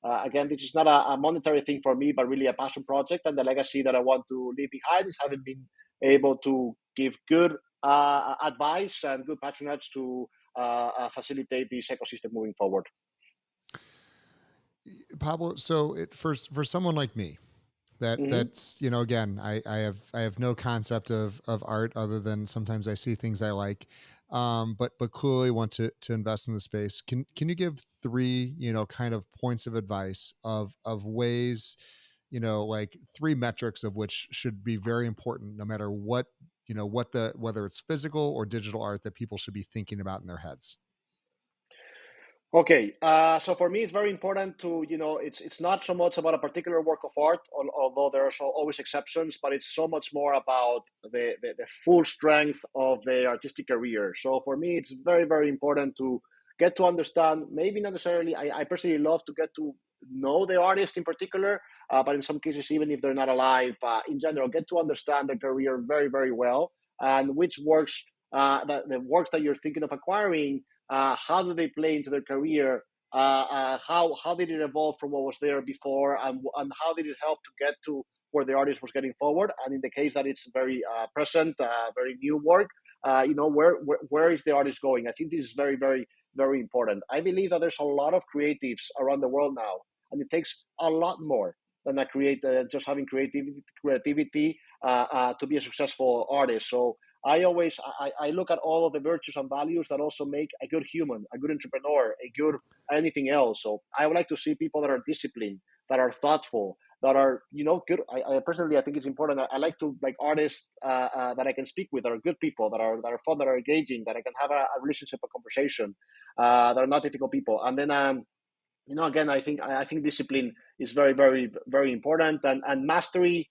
Again, this is not a monetary thing for me, but really a passion project, and the legacy that I want to leave behind is having been able to give good advice and good patronage to facilitate this ecosystem moving forward. Pablo, so for someone like me, that's again, I have no concept of art other than sometimes I see things I like, but clearly want to invest in the space. Can you give 3 kind of points of advice of ways, like 3 metrics of which should be very important no matter what, whether it's physical or digital art, that people should be thinking about in their heads? Okay, so for me, it's very important to, it's not so much about a particular work of art, although there are always exceptions, but it's so much more about the full strength of the artistic career. So for me, it's very, very important to get to understand, maybe not necessarily, I personally love to get to know the artist in particular, but in some cases, even if they're not alive, in general, get to understand their career very, very well, and which works, the works that you're thinking of acquiring, how do they play into their career? How did it evolve from what was there before, and how did it help to get to where the artist was getting forward? And in the case that it's very present, very new work, where is the artist going? I think this is very, very, very important. I believe that there's a lot of creatives around the world now, and it takes a lot more than just having creativity to be a successful artist. So I look at all of the virtues and values that also make a good human, a good entrepreneur, a good anything else. So I would like to see people that are disciplined, that are thoughtful, that are good. I personally, I think it's important. I like to like artists that I can speak with, that are good people, that are fun, that are engaging, that I can have a relationship, a conversation, that are not difficult people. And then again, I think discipline is very, very, very important, and mastery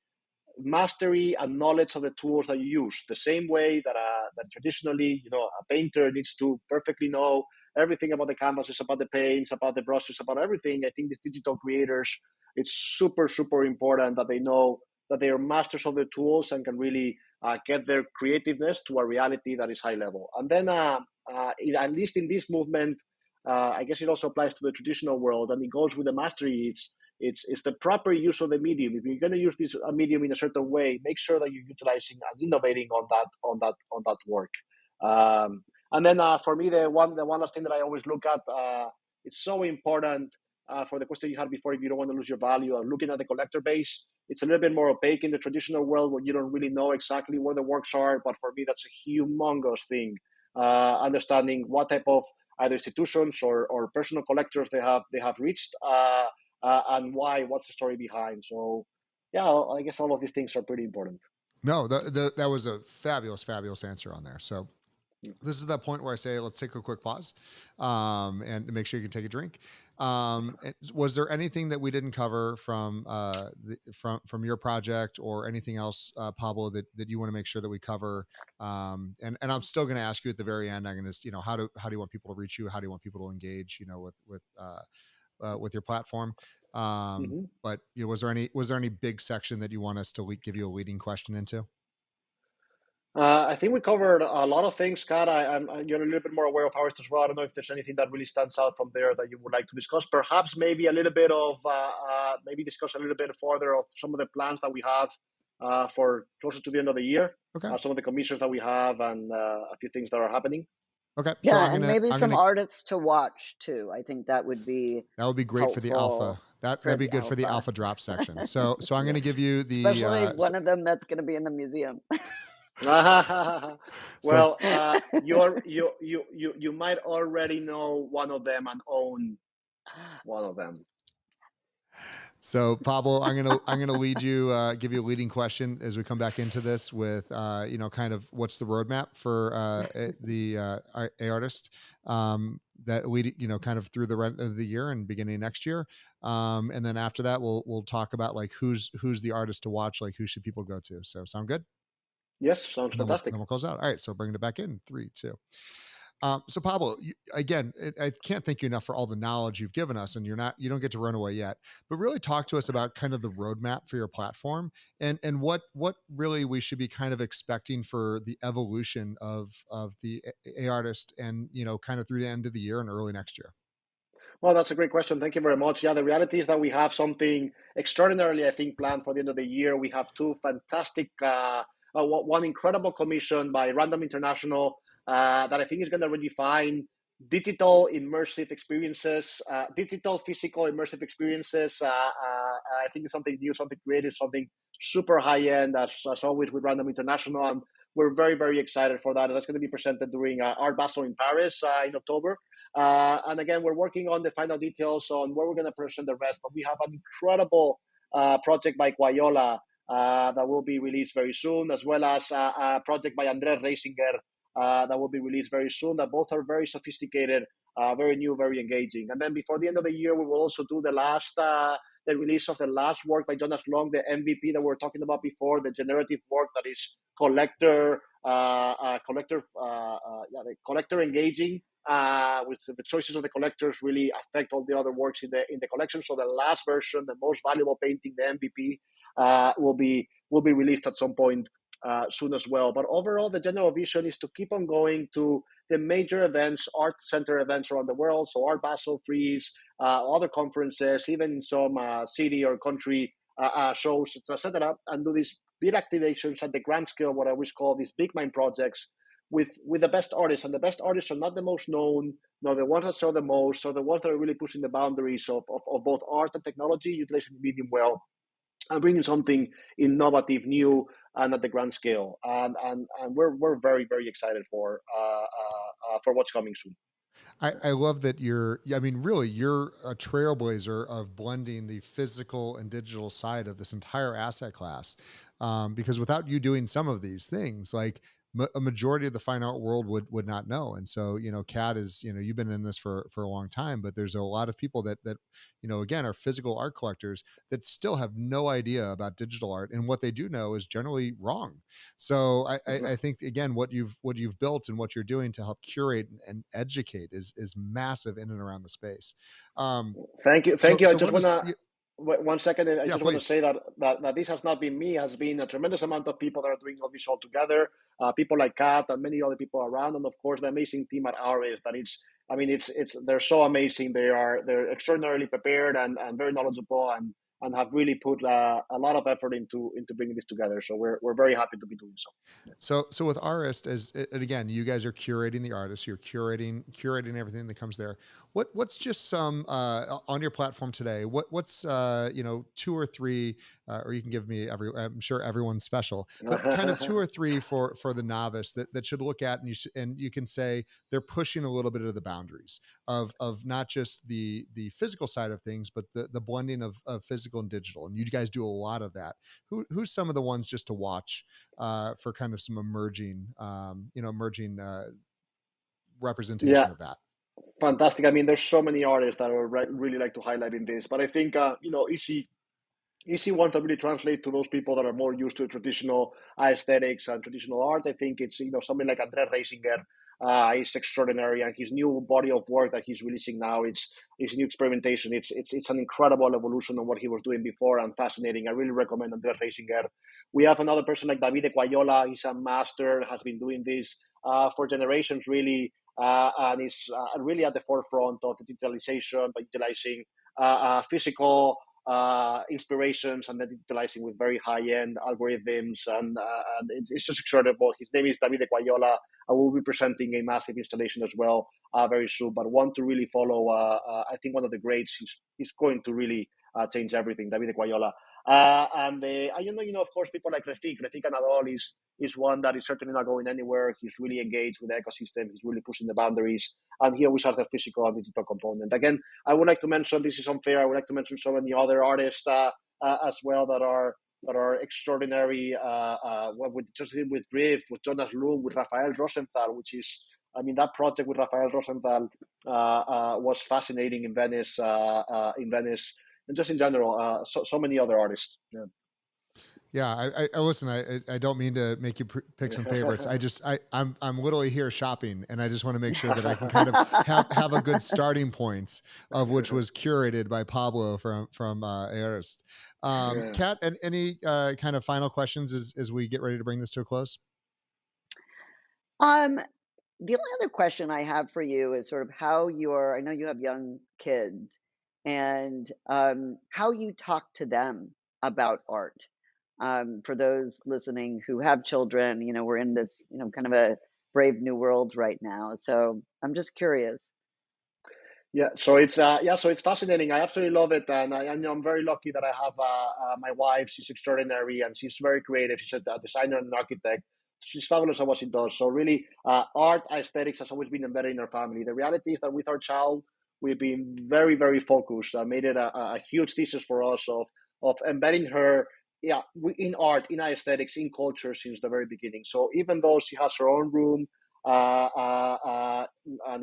and knowledge of the tools that you use. The same way that traditionally, a painter needs to perfectly know everything about the canvases, about the paints, about the brushes, about everything. I think these digital creators, it's super, super important that they know that they are masters of the tools and can really get their creativeness to a reality that is high level. And then, at least in this movement, I guess it also applies to the traditional world, and it goes with the mastery. It's the proper use of the medium. If you're going to use this medium in a certain way, make sure that you're utilizing and innovating on that work. And then for me, the one last thing that I always look at, it's so important for the question you had before. If you don't want to lose your value, looking at the collector base, it's a little bit more opaque in the traditional world where you don't really know exactly where the works are. But for me, that's a humongous thing. Understanding what type of either institutions or personal collectors they have reached. And why, what's the story behind. So yeah, I guess all of these things are pretty important. No, that was a fabulous answer on there. So this is that point where I say, let's take a quick pause, and make sure you can take a drink. Was there anything that we didn't cover from your project, or anything else, Pablo, that you want to make sure that we cover? And I'm still going to ask you at the very end. I'm going to, how do you want people to reach you? How do you want people to engage, with your platform? But was there any big section that you want us to give you a leading question into? I think we covered a lot of things, Scott. You're a little bit more aware of ours as well. I don't know if there's anything that really stands out from there that you would like to discuss. Perhaps maybe a little bit of maybe discuss a little bit further of some of the plans that we have for closer to the end of the year. Okay. Some of the commissions that we have, and a few things that are happening. Okay. Yeah, so maybe some artists to watch too. I think that would be great for the alpha. That'd be good for the alpha drop section. So I'm going to give you the especially one of them that's going to be in the museum. Well, you might already know one of them and own one of them. So Pablo, I'm gonna lead you, give you a leading question as we come back into this with kind of what's the roadmap for the Aorist, that lead kind of through the rest of the year and beginning of next year, and then after that we'll talk about like who's the artist to watch, like who should people go to. So sound good? Yes, sounds fantastic. Then we'll close out. All right, so bringing it back in 3, 2. So Pablo, again, I can't thank you enough for all the knowledge you've given us, and you don't get to run away yet, but really talk to us about kind of the roadmap for your platform, and what really we should be kind of expecting for the evolution of the Aorist, and kind of through the end of the year and early next year. Well, that's a great question. Thank you very much. Yeah, the reality is that we have something extraordinarily, I think, planned for the end of the year. We have 2 fantastic, one incredible commission by Random International that I think is going to redefine digital immersive experiences, digital physical immersive experiences. I think it's something new, something creative, something super high end, as always with Random International. And we're very, very excited for that. That's going to be presented during Art Basel in Paris in October. And again, we're working on the final details on where we're going to present the rest. But we have an incredible project by Guayola that will be released very soon, as well as a project by Andres Reisinger that will be released very soon, that both are very sophisticated, very new, very engaging. And then before the end of the year, we will also do the release of the last work by Jonas Long, the MVP that we were talking about before, the generative work that is collector engaging, with the choices of the collectors really affect all the other works in the collection. So the last version, the most valuable painting, the MVP, will be released at some point soon as well. But overall, the general vision is to keep on going to the major events, art center events around the world. So Art Basel, Freeze, other conferences, even some city or country shows, etc., and do these big activations at the grand scale, what I always call these big mind projects, with the best artists. And the best artists are not the most known, nor the ones that sell the most, so the ones that are really pushing the boundaries of both art and technology, utilizing the medium well, and bringing something innovative, new, and at the grand scale. And we're very, very excited for what's coming soon. I love that you're a trailblazer of blending the physical and digital side of this entire asset class. Because without you doing some of these things, like a majority of the fine art world would not know. And so, Kat is, you've been in this for a long time, but there's a lot of people that, again, are physical art collectors that still have no idea about digital art. And what they do know is generally wrong. So I think, again, what you've built and what you're doing to help curate and educate is massive in and around the space. Thank you. I just want to, 1 second. I just want to say that this has not been me. It has been a tremendous amount of people that are doing all this all together. People like Kat and many other people around, and of course the amazing team at Aorist. That they're so amazing. They're extraordinarily prepared and very knowledgeable, and have really put a lot of effort into bringing this together. So we're very happy to be doing so. So with Aorist, and again, you guys are curating the artists, you're curating everything that comes there. What's just some on your platform today? What's 2 or 3, or you can give me I'm sure everyone's special, but kind of 2 or 3 for the novice that should look at, and you can say they're pushing a little bit of the boundaries of not just the physical side of things, but the blending of physical and digital. And you guys do a lot of that. Who's some of the ones just to watch for kind of some emerging representation of that? Fantastic. There's so many artists that I would really like to highlight in this, but I think easy ones that really translate to those people that are more used to traditional aesthetics and traditional art. I think it's something like Andres Reisinger. Is extraordinary, and his new body of work that he's releasing now, it's new experimentation. It's an incredible evolution on what he was doing before, and fascinating. I really recommend Andres Reisinger. We have another person like David Quayola. He's a master, has been doing this for generations, really, and is really at the forefront of the digitalization by utilizing physical inspirations and then digitalizing with very high-end algorithms, and it's just incredible. His name is David Quayola. I will be presenting a massive installation as well very soon, but want to really follow, I think one of the greats. He's going to really change everything, David Quayola. Of course, people like Refik Anadol is one that is certainly not going anywhere. He's really engaged with the ecosystem. He's really pushing the boundaries, and he always has the physical and digital component. Again, I would like to mention, this is unfair, I would like to mention so many other artists as well that are extraordinary. With Drift, with Jonas Lung, with Rafael Rosenthal, which is, that project with Rafael Rosenthal was fascinating in Venice, and just in general, so many other artists. Yeah, I listen. I don't mean to make you pick some favorites. I'm literally here shopping, and I just want to make sure that I can kind of have a good starting point of which was curated by Pablo from Aorist. Kat, any kind of final questions as we get ready to bring this to a close? The only other question I have for you is sort of how I know you have young kids, and how you talk to them about art. For those listening who have children, we're in this, kind of a brave new world right now. So I'm just curious. Yeah, so it's fascinating. I absolutely love it, and I'm very lucky that I have my wife. She's extraordinary, and she's very creative. She's a designer and an architect. She's fabulous at what she does. So really, art, aesthetics has always been embedded in our family. The reality is that with our child, we've been very, very focused. Made it a huge thesis for us of embedding her, in art, in aesthetics, in culture since the very beginning. So even though she has her own room and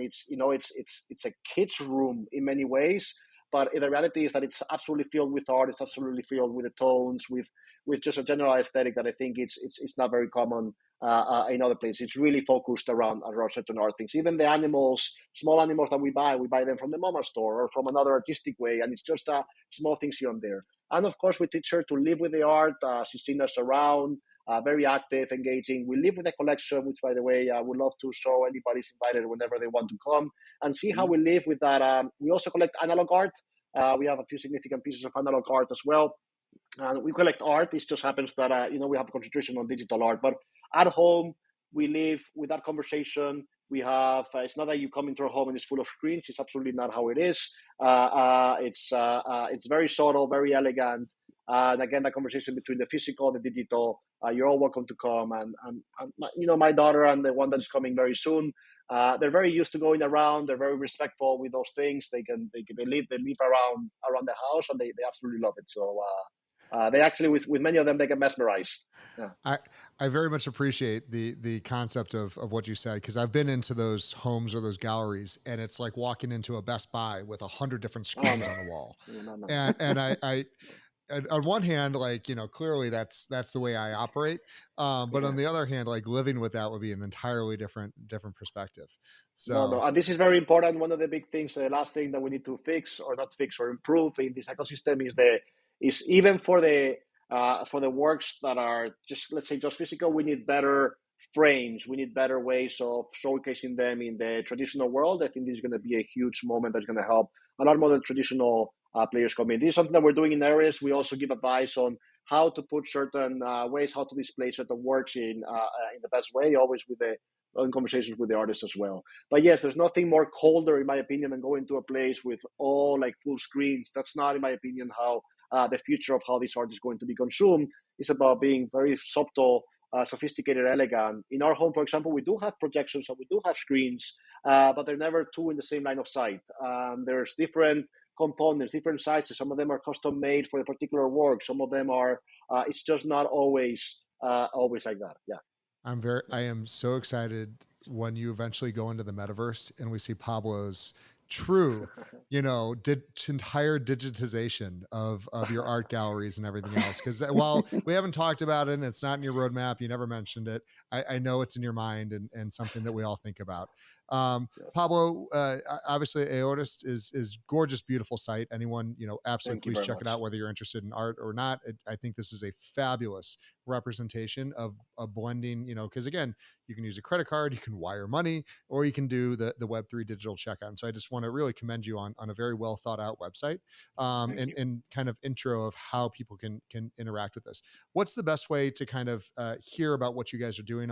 it's a kid's room in many ways. But the reality is that it's absolutely filled with art. It's absolutely filled with the tones, with just a general aesthetic that I think it's not very common in other places. It's really focused around certain art things. Even the animals, small animals that we buy them from the mama store or from another artistic way, and it's just small things here and there. And of course, we teach her to live with the art. She's seen us around, very active, engaging. We live with the collection, which, by the way, I would love to show anybody's invited whenever they want to come and see how we live with that. We also collect analog art. We have a few significant pieces of analog art as well. And we collect art. It just happens that we have a concentration on digital art. But at home, we live with that conversation. We have. It's not that you come into our home and it's full of screens. It's absolutely not how it is. It's very subtle, very elegant. And again, that conversation between the physical and the digital. You're all welcome to come. And my daughter and the one that is coming very soon. They're very used to going around. They're very respectful with those things. They live around the house, and they absolutely love it. So. They actually, with many of them, they get mesmerized. Yeah. I very much appreciate the concept of what you said, because I've been into those homes or those galleries, and it's like walking into a Best Buy with 100 different screens on the wall. No. And I on one hand, like, clearly that's the way I operate. But on the other hand, like, living with that would be an entirely different perspective. So No. And this is very important. One of the big things, the last thing that we need to fix or not fix or improve in this ecosystem is even for the works that are just, let's say, just physical, we need better frames. We need better ways of showcasing them in the traditional world. I think this is going to be a huge moment that's going to help a lot more than traditional players come in. This is something that we're doing in Aorist. We also give advice on how to put certain ways, how to display certain works in the best way, always in conversations with the artists as well. But yes, there's nothing more colder, in my opinion, than going to a place with all like full screens. That's not, in my opinion, how the future of how this art is going to be consumed. Is about being very subtle, sophisticated, elegant. In our home, for example, we do have projections and we do have screens, but they're never two in the same line of sight. There's different components, different sizes. Some of them are custom made for a particular work. Some of them are. It's just not always like that. Yeah. I am so excited when you eventually go into the metaverse and we see Pablo's true, entire digitization of your art galleries and everything else. Because while we haven't talked about it and it's not in your roadmap, you never mentioned it, I know it's in your mind and something that we all think about. Yes. Pablo, obviously Aorist is gorgeous, beautiful site. Anyone, absolutely please check it out, whether you're interested in art or not. I think this is a fabulous representation of a blending, because again, you can use a credit card, you can wire money, or you can do the Web3 digital checkout. And so I just want to really commend you on a very well thought out website, and kind of intro of how people can interact with this. What's the best way to kind of hear about what you guys are doing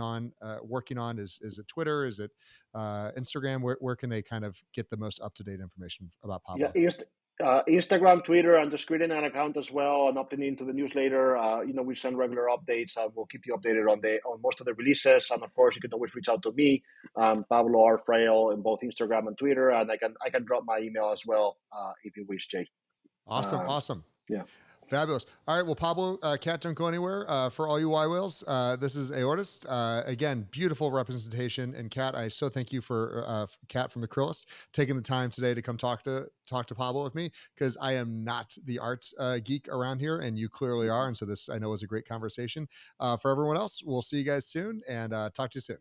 working on? Is it Twitter? Is it Instagram? Where can they kind of get the most up-to-date information about Pablo? Yeah, Instagram, Twitter, and just creating an account as well and opting into the newsletter. We send regular updates and we'll keep you updated on most of the releases. And of course, you can always reach out to me, Pablo R. Fraile, in both Instagram and Twitter, and I can drop my email as well if you wish, Jay. Awesome. Yeah. Fabulous. All right. Well, Pablo, Kat, don't go anywhere. For all you yWhales, this is Aorist. Again, beautiful representation. And Kat, I so thank you for Kat from the Krillist taking the time today to come talk to Pablo with me, because I am not the arts geek around here, and you clearly are. And so this, I know, was a great conversation. For everyone else, we'll see you guys soon, and talk to you soon.